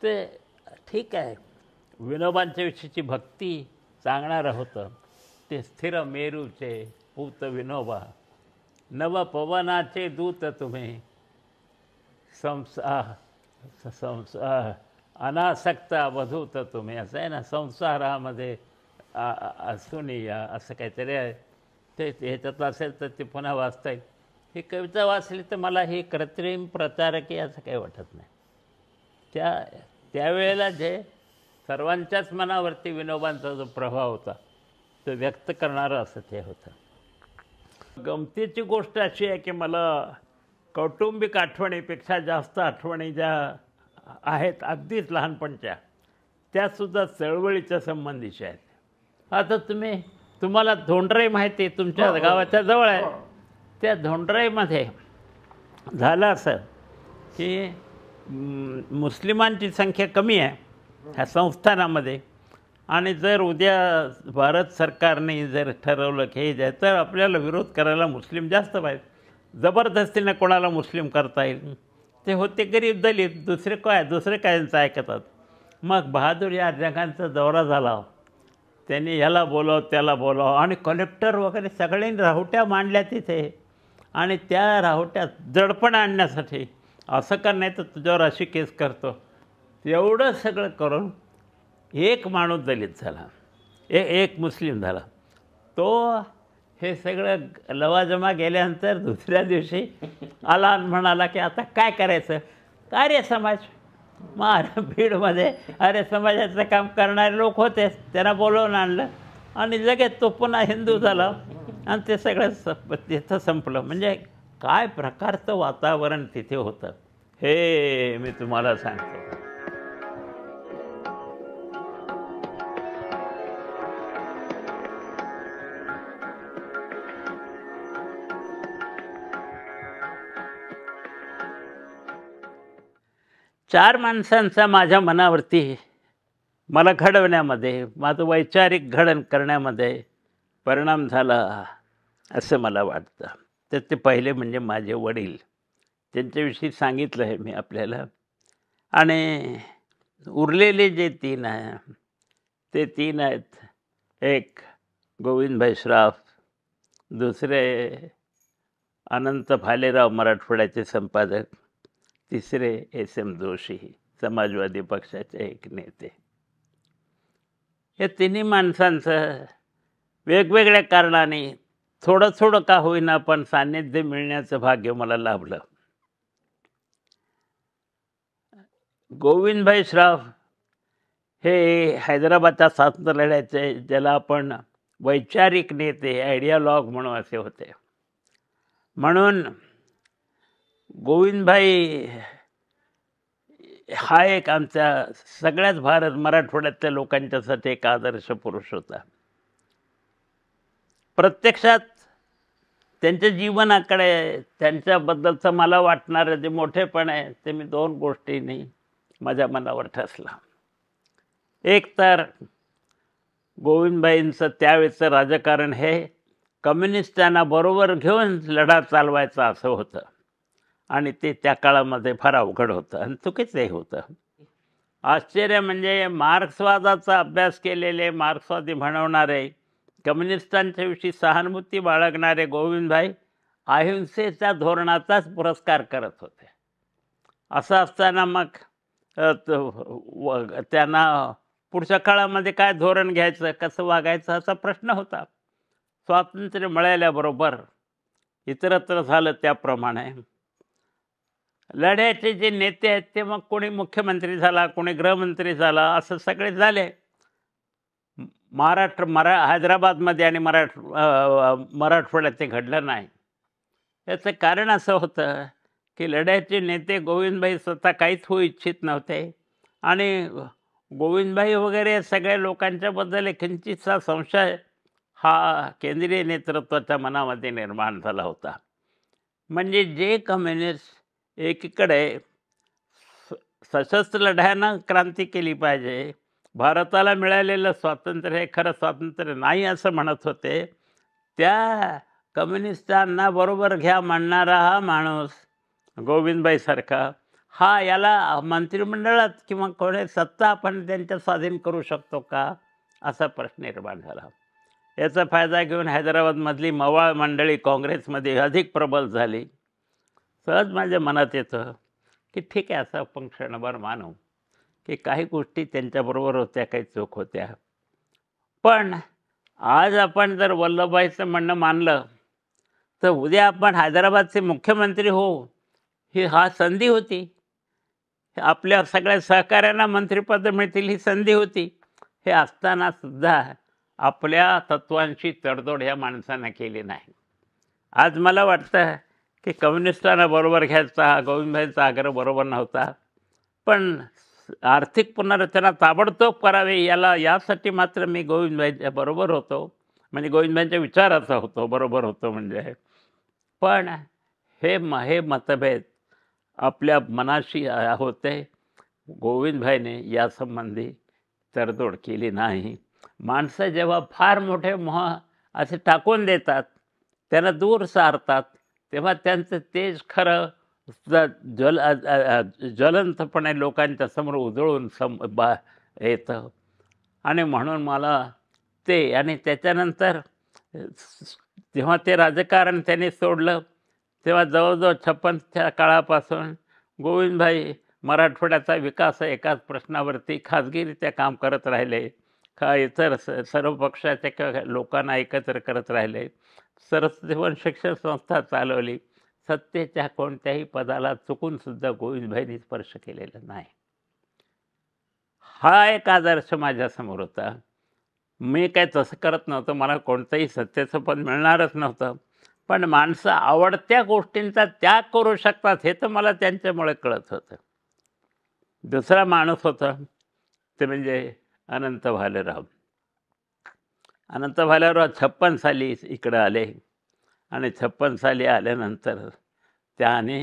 ते ठीक आहे. विनोबांच्या विषयीची भक्ती सांगणारं होतं ते. स्थिर मेरूचे पूत विनोबा, नव पवनाचे दूत तुम्ही, अनासक्त अवधूत तुम्ही, असं आहे ना. संसारामध्ये असून या असं काहीतरी आहे. ते ह्याच्यात असेल तर ते पुन्हा वाचता येईल. ही कविता वाचली तर मला ही कृत्रिम प्रचारकी असं काही वाटत नाही. त्यावेळेला जे सर्वांच्याच मनावरती विनोबांचा जो प्रभाव होता तो व्यक्त करणारं असं ते होतं. गमतीची गोष्ट अशी आहे की मला कौटुंबिक आठवणीपेक्षा जास्त आठवणी ज्या आहेत अगदीच लहानपणच्या, त्यासुद्धा चळवळीच्या संबंधीच्या आहेत. आता तुम्हाला धोंडराई माहिती आहे, तुमच्या गावाच्या जवळ आहे. त्या धोंडराईमध्ये झालं असं की मुस्लिमांची संख्या कमी आहे ह्या संस्थानामध्ये. आणि जर उद्या भारत सरकारने जर ठरवलं की हे जे तर आपल्याला विरोध करायला मुस्लिम जास्त पाहिजे, जबरदस्तीने कोणाला मुस्लिम करता येईल. ते होते गरीब दलित, दुसरे काय यांचं ऐकतात. मग बहादूर या जगांचा दौरा झाला. त्यांनी ह्याला बोलव त्याला बोलव आणि कलेक्टर वगैरे सगळ्यांनी राहुट्या मांडल्या तिथे. आणि त्या राहुट्यात दडपण आणण्यासाठी असं कर नाही तर तुझ्यावर अशी केस करतो, एवढं सगळं करून एक माणूस दलित झाला, एक मुस्लिम झाला. तो हे सगळं लवाजमा गेल्यानंतर दुसऱ्या दिवशी आला आणि म्हणाला की आता काय करायचं. आर्य समाज, मग बीडमध्ये आर्य समाजाचं काम करणारे लोक होतेच, त्यांना बोलवून आणलं आणि लगेच तो पुन्हा हिंदू झाला आणि ते सगळं तिथं संपलं. म्हणजे काय प्रकारचं वातावरण तिथे होतं हे मी तुम्हाला सांगतो. चार माणसांचा माझ्या मनावरती मला घडवण्यामध्ये, माझं वैचारिक घडण करण्यामध्ये परिणाम झाला असं मला वाटतं. तर ते पहिले म्हणजे माझे वडील, त्यांच्याविषयी सांगितलं आहे मी आपल्याला. आणि उरलेले जे तीन आहे ते तीन आहेत, एक गोविंदभाई श्राफ, दुसरे अनंत भालेराव मराठवाड्याचे संपादक, तिसरे SM जोशी समाजवादी पक्षाचे एक नेते. या तिन्ही माणसांचं वेगवेगळ्या कारणाने थोडं थोडं का होईना पण सान्निध्य मिळण्याचं भाग्य मला लाभलं. गोविंदभाई श्राफ हे हैदराबादच्या स्वातंत्र्य लढ्याचे, ज्याला आपण वैचारिक नेते, आयडियालॉग म्हणून असे होते. म्हणून गोविंदभाई हा एक आमच्या सगळ्याच मराठवाड्यातल्या लोकांच्यासाठी एक आदर्श पुरुष होता. प्रत्यक्षात त्यांच्या जीवनाकडे, त्यांच्याबद्दलचं मला वाटणारं जे मोठेपण आहे ते मी दोन गोष्टींनी माझ्या मनावर ठसला. एक तर गोविंदभाईंचं त्यावेळेचं राजकारण हे कम्युनिस्टांना बरोबर घेऊन लढा चालवायचा असं होतं आणि ते त्या काळामध्ये फार अवघड होतं आणि चुकीचंही होतं. आश्चर्य म्हणजे मार्क्सवादाचा अभ्यास केलेले, मार्क्सवादी म्हणवणारे, कम्युनिस्टांच्या विषयी सहानुभूती बाळगणारे गोविंदभाई अहिंसेच्या धोरणाचाच पुरस्कार करत होते. असं असताना मग त्यांना पुढच्या काळामध्ये काय धोरण घ्यायचं, कसं वागायचं असा प्रश्न होता. स्वातंत्र्य मिळाल्याबरोबर इतरत्र झालं त्याप्रमाणे लढ्याचे जे नेते आहेत ते मग कोणी मुख्यमंत्री झाला, कोणी गृहमंत्री झाला, असं सगळे झाले. हैदराबादमध्ये आणि मराठवाड्यात ते घडलं नाही. याचं कारण असं होतं की लढ्याचे नेते गोविंदभाई स्वतः काहीच होऊ इच्छित नव्हते आणि गोविंदभाई वगैरे सगळ्या लोकांच्याबद्दल एक किंचितसा संशय हा केंद्रीय नेतृत्वाच्या मनामध्ये निर्माण झाला होता. म्हणजे जे कम्युनिस्ट एकीकडे सशस्त्र लढ्यानं क्रांती केली पाहिजे, भारताला मिळालेलं स्वातंत्र्य हे खरं स्वातंत्र्य नाही असं म्हणत होते, त्या कम्युनिस्टांना बरोबर घ्या म्हणणारा हा माणूस गोविंदभाईसारखा हा याला मंत्रिमंडळात किंवा कोणी सत्ता आपण त्यांच्या स्वाधीन करू शकतो का असा प्रश्न निर्माण झाला. याचा फायदा घेऊन हैदराबादमधली मवाळ मंडळी काँग्रेसमध्ये अधिक प्रबल झाली. सहज माझ्या मनात येतं की ठीक आहे, असं आपण क्षणभर मानू की काही गोष्टी त्यांच्याबरोबर होत्या, काही चूक होत्या. पण आज आपण जर वल्लभभाईचं म्हणणं मानलं तर उद्या आपण हैदराबादचे मुख्यमंत्री हो, ही संधी होती. आपल्या सगळ्या सहकाऱ्यांना मंत्रिपद मिळतील ही संधी होती. हे असतानासुद्धा आपल्या तत्वांशी तडजोड ह्या माणसानं केली नाही. आज मला वाटतं की कम्युनिस्टांना बरोबर घ्यायचा हा गोविंदभाईंचा आग्रह बरोबर नव्हता, पण आर्थिक पुनर्रचना ताबडतोब करावी यासाठी मात्र मी गोविंदभाईंच्या बरोबर होतो. म्हणजे गोविंदभाईंच्या विचाराचा होतो, बरोबर होतो म्हणजे. पण हे मतभेद आपल्या मनाशी होते. गोविंदभाईने यासंबंधी तडजोड केली नाही. माणसं जेव्हा फार मोठे मोह असे टाकून देतात, त्यांना दूर सारतात, तेव्हा त्यांचं तेज खरं ज्वलंतपणे लोकांच्या समोर उजळून येतं. आणि म्हणून मला ते आणि त्याच्यानंतर जेव्हा ते राजकारण त्यांनी सोडलं तेव्हा जवळजवळ 56च्या काळापासून गोविंदभाई मराठवाड्याचा विकास एकाच प्रश्नावरती खाजगीरित्या काम करत राहिले. इतर सर्व पक्षाच्या किंवा लोकांना एकत्र करत राहिले. सरस्वती शिक्षण संस्था चालवली. सत्तेच्या कोणत्याही पदाला चुकूनसुद्धा गोविंदभाईंनी स्पर्श केलेला नाही. हा एक आदर्श माझ्यासमोर होता. मी काय तसं करत नव्हतं, मला कोणतंही सत्तेचं पद मिळणारच नव्हतं, पण माणसं आवडत्या गोष्टींचा त्याग करू शकतात हे तर मला त्यांच्यामुळे कळत होतं. दुसरा माणूस होता ते म्हणजे अनंत भालेराव. अनंत भालेराव 56 साली इकडं आले आणि 56 साली आल्यानंतर त्याने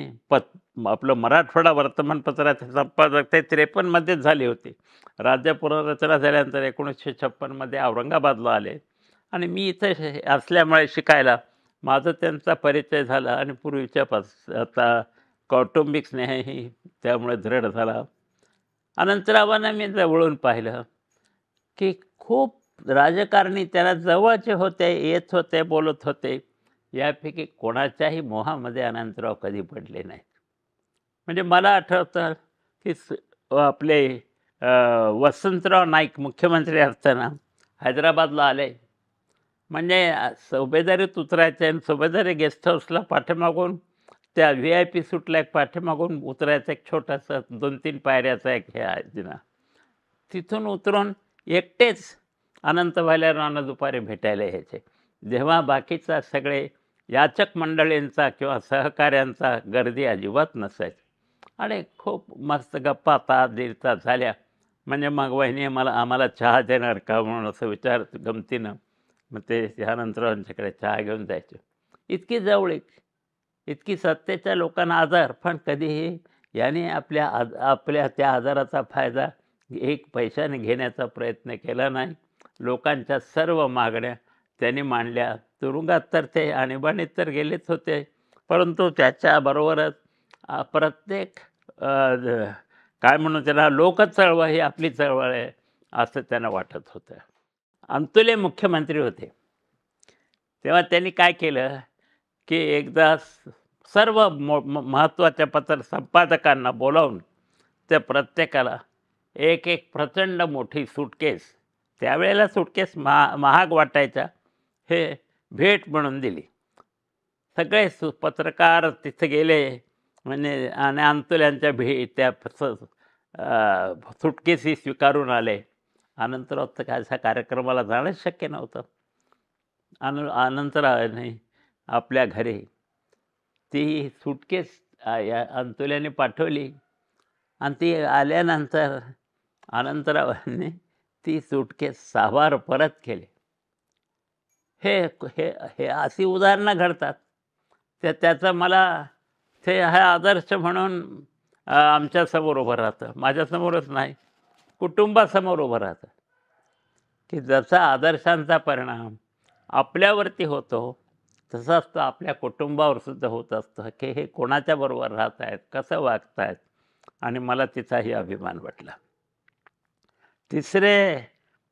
आपलं मराठवाडा वर्तमानपत्राचे संपादक ते 53मध्येच झाले होते. राज्य पुनर्रचना झाल्यानंतर 1956मध्ये औरंगाबादला आले आणि मी इथं असल्यामुळे शिकायला माझं त्यांचा परिचय झाला आणि पूर्वीच्या आता कौटुंबिक स्नेहही त्यामुळे दृढ झाला. अनंतरावांना मी जवळून पाहिलं की खूप राजकारणी त्यांना जवळचे होते, येत होते, बोलत होते. यापैकी कोणाच्याही मोहामध्ये अनंतराव कधी पडले नाहीत. म्हणजे मला आठवतं की आपले वसंतराव नाईक मुख्यमंत्री असताना हैदराबादला आले. म्हणजे सुभेदारीत उतरायचे आणि सुभेदारी गेस्ट हाऊसला पाठीमागून त्या VIP सूटला एक पाठीमागून उतरायचं एक छोटासा 2-3 पायऱ्याचा एक हे आहे जिना. तिथून उतरून एकटेच अनंत भालेरावांना दुपारी भेटायला यायचे. जेव्हा बाकीचा सगळे याचक मंडळींचा किंवा सहकाऱ्यांचा गर्दी अजिबात नसायची आणि खूप मस्त गप्पा तास 1.5 तास झाल्या म्हणजे मग वहिनी आम्हाला चहा देणार का म्हणून असं विचार गमतीनं मग ते त्यानंतरांच्याकडे चहा घेऊन जायचे. इतकी जवळीक, इतकी सत्तेच्या लोकांना आजार, पण कधीही याने आपल्या त्या आजाराचा फायदा 1 पैशाने घेण्याचा प्रयत्न केला नाही. लोकांच्या सर्व मागण्या त्यांनी मांडल्या. तुरुंगात तर ते आणीबाणीत तर गेलेच होते, परंतु त्याच्याबरोबरच प्रत्येक काय म्हणून त्याला लोकचळवळ ही आपली चळवळ आहे असं त्यांना वाटत होतं. अंतुले मुख्यमंत्री होते तेव्हा त्यांनी काय केलं की एकदा सर्व महत्त्वाच्या पत्र संपादकांना बोलावून त्या प्रत्येकाला एक प्रचंड मोठी सूटकेस, त्यावेळेला सूटकेस महाग वाटायच्या, हे भेट म्हणून दिली. सगळे पत्रकार तिथे गेले म्हणजे आणि अंतुल्यांच्या त्या सुटकेसी स्वीकारून आले. अनंतराव तर अशा कार्यक्रमाला जाणंच शक्य नव्हतं. अनंतरावांनी आपल्या घरी ती सुटकेस अंतुल्याने पाठवली आणि ती आल्यानंतर अनंतरावांनी ती सुटकेस 6 बार परत केली. हे अशी उदाहरणं घडतात. त्याचं मला ते हा आदर्श म्हणून आमच्यासमोर उभं राहतं. माझ्यासमोरच नाही, कुटुंबासमोर उभं राहतं की जसा आदर्शांचा परिणाम आपल्यावरती होतो तसाच तो आपल्या कुटुंबावरसुद्धा होत असतो की हे कोणाच्याबरोबर राहत आहेत, कसं वागत आहेत, आणि मला तिचाही अभिमान वाटला. तिसरे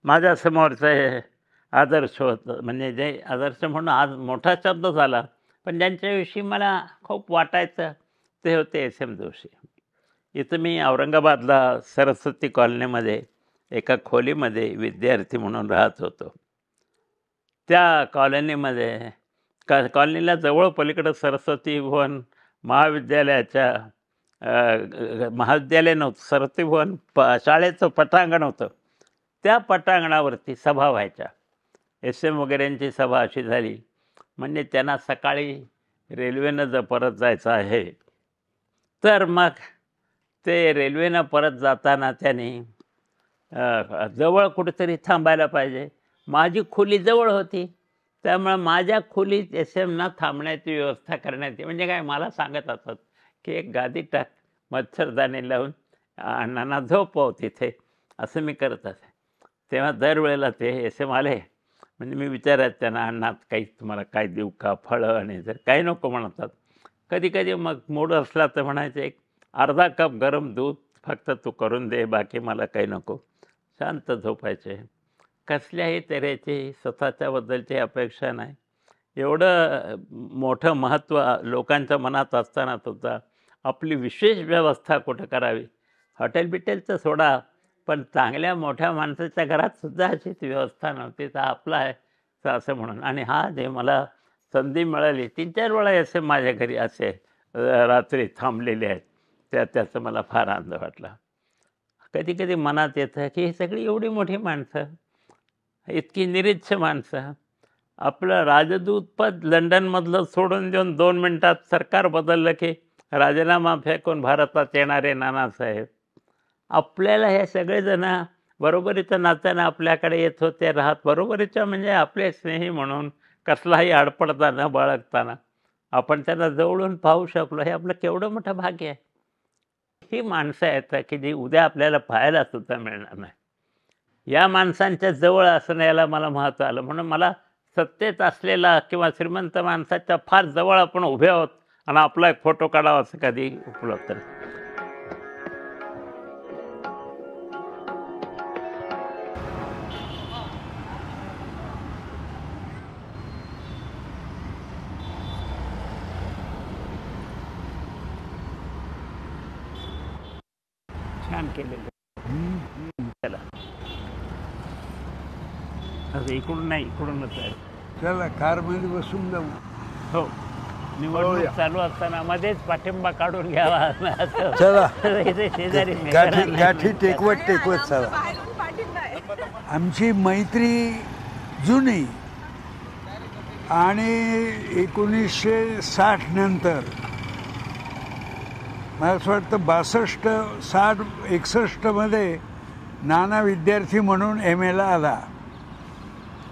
माझ्यासमोरचे आदर्श होतं म्हणजे जे आदर्श म्हणून आज मोठा शब्द झाला, पण ज्यांच्याविषयी मला खूप वाटायचं ते होते SM जोशी. इथं मी औरंगाबादला सरस्वती कॉलनीमध्ये एका खोलीमध्ये विद्यार्थी म्हणून राहत होतो. त्या कॉलनीमध्ये कॉलनीला जवळ पलीकडं सरस्वती भुवन महाविद्यालयाच्या महाविद्यालय नव्हतं, सरस्वती भुवन शाळेचं पटांगण होतं. त्या पटांगणावरती सभा व्हायच्या. SM वगैरेंची सभा अशी झाली म्हणजे त्यांना सकाळी रेल्वेनं जर परत जायचं आहे तर मग ते रेल्वेनं परत जाताना त्यांनी जवळ कुठेतरी थांबायला पाहिजे. माझी खोली जवळ होती त्यामुळे माझ्या खोलीत SMना थांबण्याची व्यवस्था करण्यात येते. म्हणजे काय मला सांगत असत की एक गादी टाक, मच्छरदाणी लावून अण्णांना झोपव तिथे, असं मी करत असे. तेव्हा दरवेळेला ते SM आले म्हणजे मी विचारायचं त्यांना, अण्णा काही तुम्हाला काय देऊ का, फळं, आणि जर काही नको म्हणतात. कधी कधी मग मूड असला तर म्हणायचं एक अर्धा कप गरम दूध फक्त तू करून दे, बाकी मला काही नको, शांत झोपायचे. कसल्याही तऱ्हेची स्वतःच्याबद्दलची अपेक्षा नाही. एवढं मोठं महत्त्व लोकांच्या मनात असताना सुद्धा आपली विशेष व्यवस्था कुठं करावी. हॉटेल बिटेलचं सोडा, पण चांगल्या मोठ्या माणसाच्या घरात सुद्धा अशीच व्यवस्था नव्हती. तर आपला आहे असं म्हणून. आणि जे मला संधी मिळाली 3-4 वेळा असे माझ्या घरी असे रात्री थांबलेले आहेत. त्याचा मला फार आनंद वाटला. कधी कधी मनात येतं की ही सगळी एवढी मोठी माणसं, इतकी निरीच्छ माणसं, आपलं राजदूतपद लंडनमधलं सोडून देऊन 2 मिनटात सरकार बदललं की राजीनामा फेकून भारतात येणारे नानासाहेब, आपल्याला हे सगळेजण बरोबरीच्या नात्यानं आपल्याकडे येत होते, राहत बरोबरीच्या म्हणजे आपले स्नेही म्हणून कसलाही अडपडताना बाळगताना आपण त्यांना जवळून पाहू शकलो. हे आपलं केवढं मोठं भाग्य आहे. ही माणसं आहेत की जी उद्या आपल्याला पाहायला सुद्धा मिळणार नाही. या माणसांच्या जवळ असणं याला मला महत्त्व आलं. म्हणून मला सत्तेत असलेला किंवा श्रीमंत माणसाच्या फार जवळ आपण उभे आहोत आणि आपला एक फोटो काढावा असं कधी उपलब्ध नाही. छान केलेलं. चला असं इकडून नाही, इकडूनच आहे. चला कारमध्ये बसून जाऊ. हो, निवडणूक चालू असताना मध्येच पाठिंबा काढून घ्यावा असं. चला इथे शेजारी गाठी टेकवत चला. आमची मैत्री जुनी आणि 1960 नंतर मला असं वाटतं 62, 60, 61मध्ये नाना विद्यार्थी म्हणून MA ला आला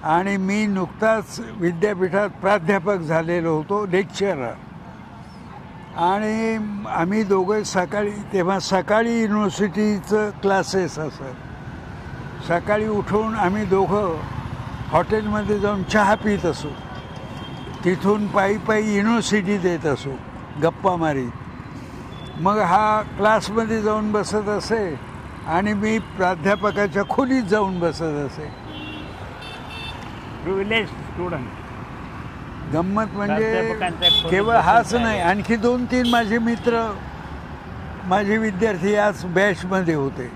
आणि मी नुकताच विद्यापीठात प्राध्यापक झालेलो होतो, लेक्चरर. आणि आम्ही दोघं तेव्हा सकाळी युनिव्हर्सिटीचं क्लासेस असत. सकाळी उठून आम्ही दोघं हॉटेलमध्ये जाऊन चहा पित असू, तिथून पायी युनिव्हर्सिटीत येत असू गप्पा मारीत. मग हा क्लासमध्ये जाऊन बसत असे आणि मी प्राध्यापकाच्या खोलीत जाऊन बसत असे. Privilege student. गंमत म्हणजे केवळ हाच नाही, आणखी 2-3 माझे मित्र, माझे विद्यार्थी याच बॅचमध्ये होते.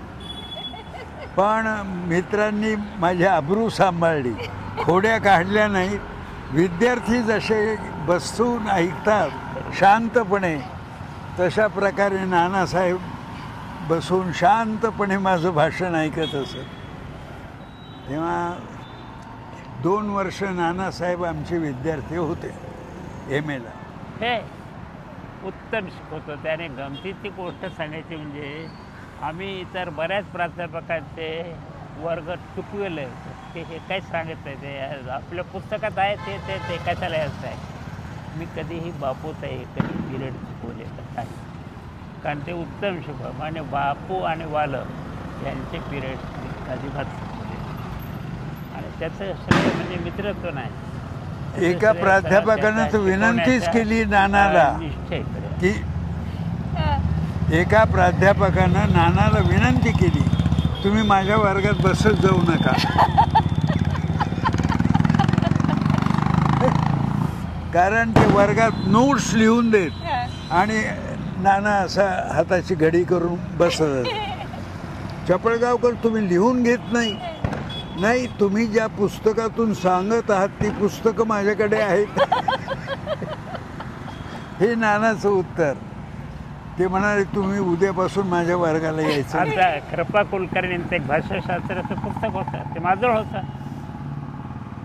पण मित्रांनी माझी आबरू सांभाळली, खोड्या काढल्या नाहीत. विद्यार्थी जसे बसून ऐकतात शांतपणे, तशा प्रकारे नानासाहेब बसून शांतपणे माझं भाषण ऐकत असत. तेव्हा 2 वर्ष नानासाहेब आमचे विद्यार्थी होते MA ला. हे उत्तम शिकवतो. त्याने गमतीची गोष्ट सांगायची म्हणजे आम्ही इतर बऱ्याच प्राध्यापकांचे वर्ग चुकवेले ते हे काय सांगत नाही, ते आपल्या पुस्तकात आहे ते कशाला असं आहे. मी कधीही बापूच आहे कधी पिरियड शिकवले तर आहे, कारण ते उत्तम शिकव. आणि बापू आणि वालं यांचे पिरियड अजिबात शिकवले आणि त्याचं श्रेय म्हणजे मित्रत्व नाही. एका प्राध्यापकानं तर विनंतीच केली नानाला की नानाला विनंती केली, तुम्ही माझ्या वर्गात बसत जाऊ नका. कारण ते वर्गात नोट्स लिहून देत आणि नाना असा हाताची घडी करून बसत. चपळगावकर तुम्ही लिहून घेत नाही, तुम्ही ज्या पुस्तकातून सांगत आहात ती पुस्तकं माझ्याकडे आहेत. हे नानाचं उत्तर. ते म्हणाले तुम्ही उद्यापासून माझ्या वर्गाला यायचं. आता कृपा कुलकर्णींचं एक भाषाशास्त्राचं पुस्तक होतं, ते माझं होतं.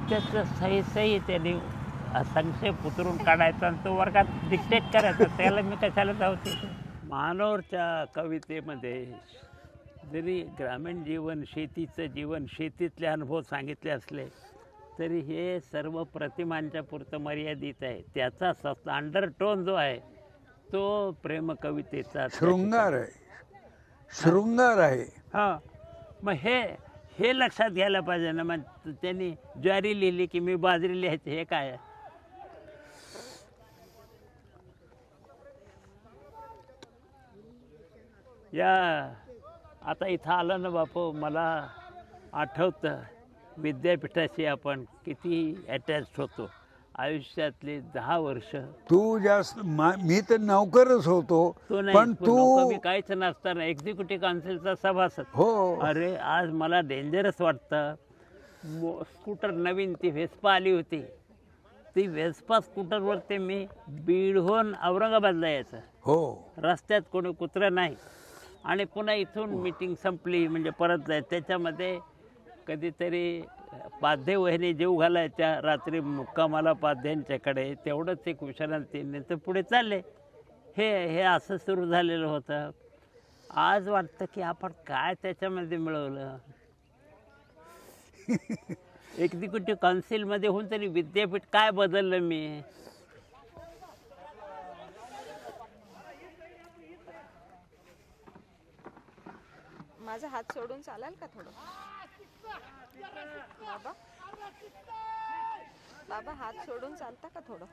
त्याचं सही त्यांनी संक्षेप उतरून काढायचा आणि तो वर्गात डिक्टेट करायचा. त्याला मी कशाला जाऊ. महानोरच्या कवितेमध्ये जरी ग्रामीण जीवन, शेतीचं जीवन, शेतीतले अनुभव सांगितले असले तरी हे सर्व प्रतिमांच्या पुरतं मर्यादित आहे. त्याचा अंडरटोन जो आहे तो प्रेम कवितेचा शृंगार आहे. हां, मग हे लक्षात घ्यायला पाहिजे ना. मग त्यांनी ज्वारी लिहिली की मी बाजरी लिहायची, हे काय आहे. आता इथं आलं ना बापू, मला आठवतं विद्यापीठाशी आपण किती अटॅच्ड होतो. आयुष्यातली 10 वर्ष तू जास्त मी तर नौकरच होतो, तो नाही, पण तू मी काहीच नसताना एक्झिक्युटिव्ह काउन्सिलचा सभासद. हो. अरे आज मला डेंजरस वाटतं. स्कूटर नवीन ती व्हेस्पा आली होती. ती व्हेस्पा स्कूटरवरती मी बीडहून औरंगाबादला यायचं. हो. रस्त्यात कोणी कुत्रं नाही आणि पुन्हा इथून मीटिंग संपली म्हणजे परत जायचं. त्याच्यामध्ये कधीतरी पाध्ये वहिनी जीव घालायच्या रात्री मुक्कामाला पाध्यांच्याकडे, तेवढंच एक विश्रांती, तर पुढे चालले. हे असं सुरू झालेलं होतं. आज वाटतं की आपण काय त्याच्यामध्ये मिळवलं. एक्झिक्युटिव्ह काउन्सिलमध्ये होऊन तरी विद्यापीठ काय बदललं मी. माझा हात सोडून चालेल का थोडं? बाबा बाबा हात सोडून चालता का थोडं?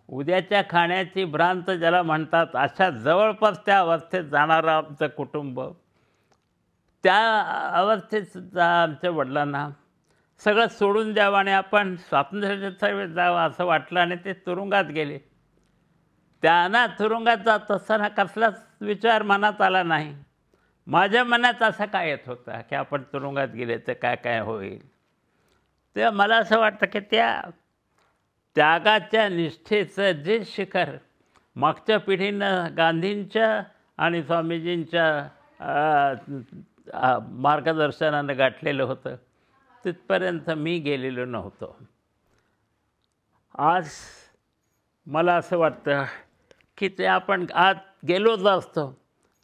उद्याच्या खाण्याची भ्रांत ज्याला म्हणतात, अशा जवळपास त्या अवस्थेत जाणारं आमचं कुटुंब. त्या अवस्थेत सुद्धा आमच्या वडिलांना सगळं सोडून द्यावं आणि आपण स्वातंत्र्याच्या जावं असं वाटलं आणि ते तुरुंगात गेले. त्यांना तुरुंगात जात असताना कसलाच विचार मनात आला नाही. माझ्या मनात असा काय येत होता की आपण तुरुंगात गेले तर काय काय होईल. तेव्हा मला असं वाटतं की त्या त्यागाच्या निष्ठेचं जे शिखर मागच्या पिढीनं गांधींच्या आणि स्वामीजींच्या मार्गदर्शनानं गाठलेलं होतं, तिथपर्यंत मी गेलेलो नव्हतो. आज मला असं वाटतं की ते आपण आत गेलोच असतो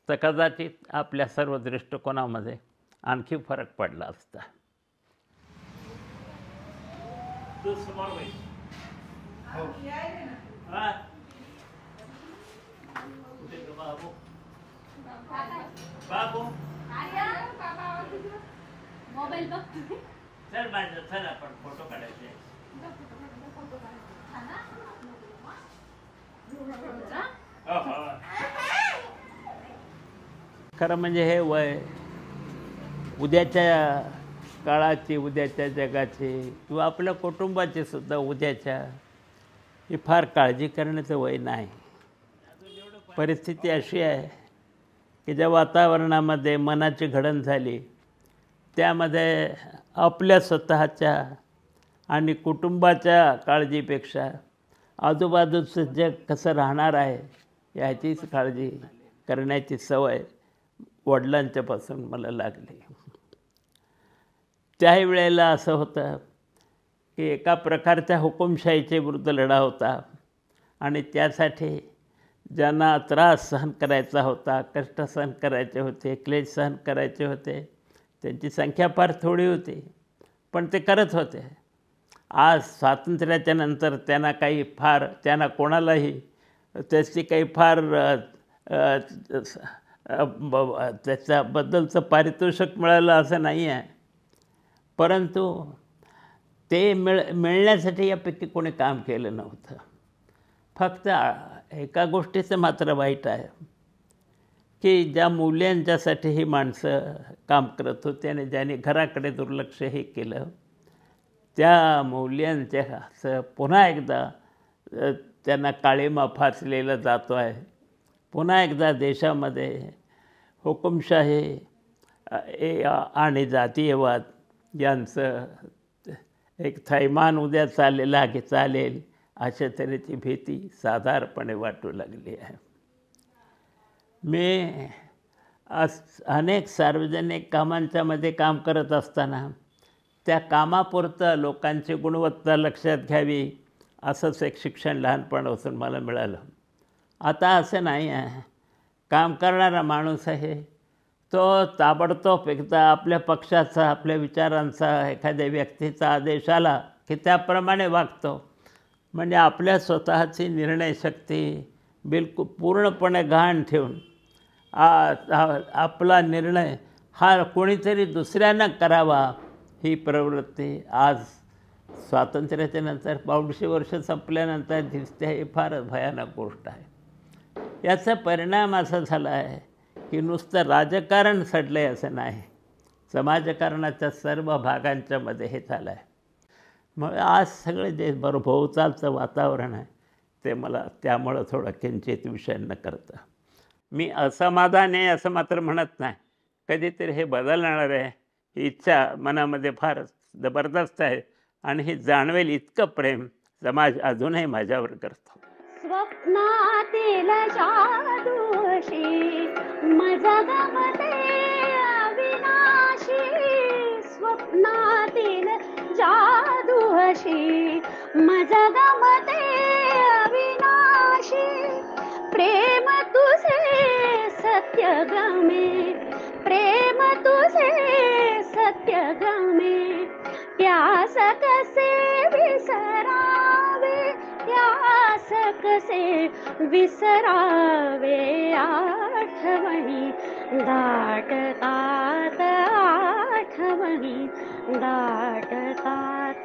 तर कदाचित आपल्या सर्व दृष्टिकोनामध्ये आणखी फरक पडला असता. मोबाईल बघ. चल माझं, चल आपण फोटो काढायचे. खरं म्हणजे हे वय उद्याच्या काळाची, उद्याच्या जगाची किंवा आपल्या कुटुंबाची सुद्धा उद्याच्या, ही फार काळजी करण्याचं वय नाही. परिस्थिती अशी आहे की ज्या वातावरणामध्ये मनाची घडण झाली त्यामध्ये आपल्या स्वतःच्या आणि कुटुंबाच्या काळजीपेक्षा आजूबाजूचं जग कसं राहणार आहे याचीच काळजी करण्याची सवय वडिलांच्यापासून मला लागली. त्याही वेळेला असं होतं की एका प्रकारच्या हुकुमशाहीच्या विरुद्ध लढा होता आणि त्यासाठी ज्यांना त्रास सहन करायचा होता, कष्ट सहन करायचे होते, क्लेश सहन करायचे होते, त्यांची संख्या फार थोडी होती पण ते करत होते. आज स्वातंत्र्याच्या नंतर त्यांना कोणालाही त्याची काही फार त्याच्याबद्दलचं पारितोषिक मिळालं असं नाही आहे, परंतु ते मिळण्यासाठी यापैकी कोणी काम केलं नव्हतं. फक्त एका गोष्टीचं मात्र वाईट आहे की ज्या मूल्यांच्यासाठी ही माणसं काम करत होते आणि ज्यांनी घराकडे दुर्लक्षही केलं, त्या मूल्यांच्या पुन्हा एकदा त्यांना काळिमा फासलेला जातो आहे. पुन्हा एकदा देशामध्ये हुकुमशाही आणि जातीयवाद यांचं एक थैमान उद्या चालेल अशा तऱ्हेची भीती साधारणपणे वाटू लागली आहे. मी अनेक सार्वजनिक कामांच्यामध्ये काम करत असताना त्या कामापुरतं लोकांची गुणवत्ता लक्षात घ्यावी असंच एक शिक्षण लहानपणापासून मला मिळालं. आता असं नाही आहे. काम करणारा माणूस आहे तो ताबडतोब एकदा आपल्या पक्षाचा, आपल्या विचारांचा, एखाद्या व्यक्तीचा आदेश आला की त्याप्रमाणे वागतो. म्हणजे आपल्या स्वतःची निर्णयशक्ती बिलकुल पूर्णपणे गहाण ठेवून आपला निर्णय हा कोणीतरी दुसऱ्यानं करावा ही प्रवृत्ती आज स्वातंत्र्याच्या नंतर 250 वर्ष संपल्यानंतर दिसते. ही फार भयानक गोष्ट आहे. याचा परिणाम असा झाला आहे की नुसतं राजकारण सडलं आहे असं नाही, समाजकारणाच्या सर्व भागांच्या मध्ये हे झालं आहे. मग आज सगळे जे भोवतालचं वातावरण आहे ते मला त्यामुळं थोडं किंचित विषण्ण करतं. मी असमाधान आहे असं मात्र म्हणत नाही. कधीतरी हे बदलणार आहे ही इच्छा मनामध्ये फार जबरदस्त आहे आणि हे जाणवेल इतकं प्रेम समाज अजूनही माझ्यावर करतो. स्वप्नातील जादूशी मज गमते अविनाशी, स्वप्नातील जादूशी मज गमते अविनाशी, प्रेम तुझे सत्य गमे, प्रेम तुझे सत्य गमे, प्यास कसे विसरावे, प्यास कसे विसरावे, आठवणी दाटतात, आठवणी दाटतात,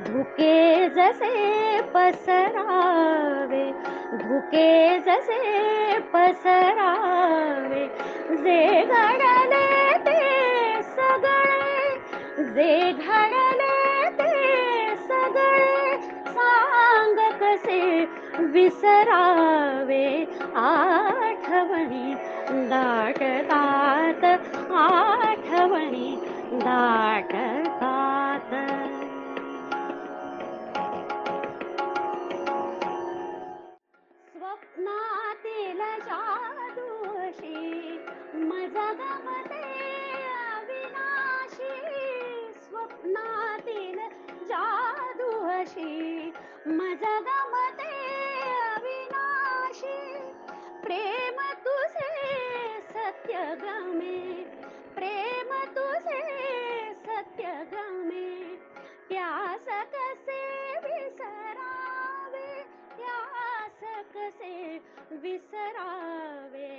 धुके जसे पसरावे, धुके जसे पसरावे, जे घडले ते सगळे, जे घडले ते सगळे, सांग कसे विसरावे, आठवणी दाटतात, आठवणी दाटतात. स्वप्नातील जादूशी मज गमते अविनाशी, स्वप्नातील जादूशी मज गमते अविनाशी, प्रेम तुझे सत्य गमे, प्रेम तुझे सत्य गमे, प्यास कसे विसरावे, प्यास कसे विसरावे,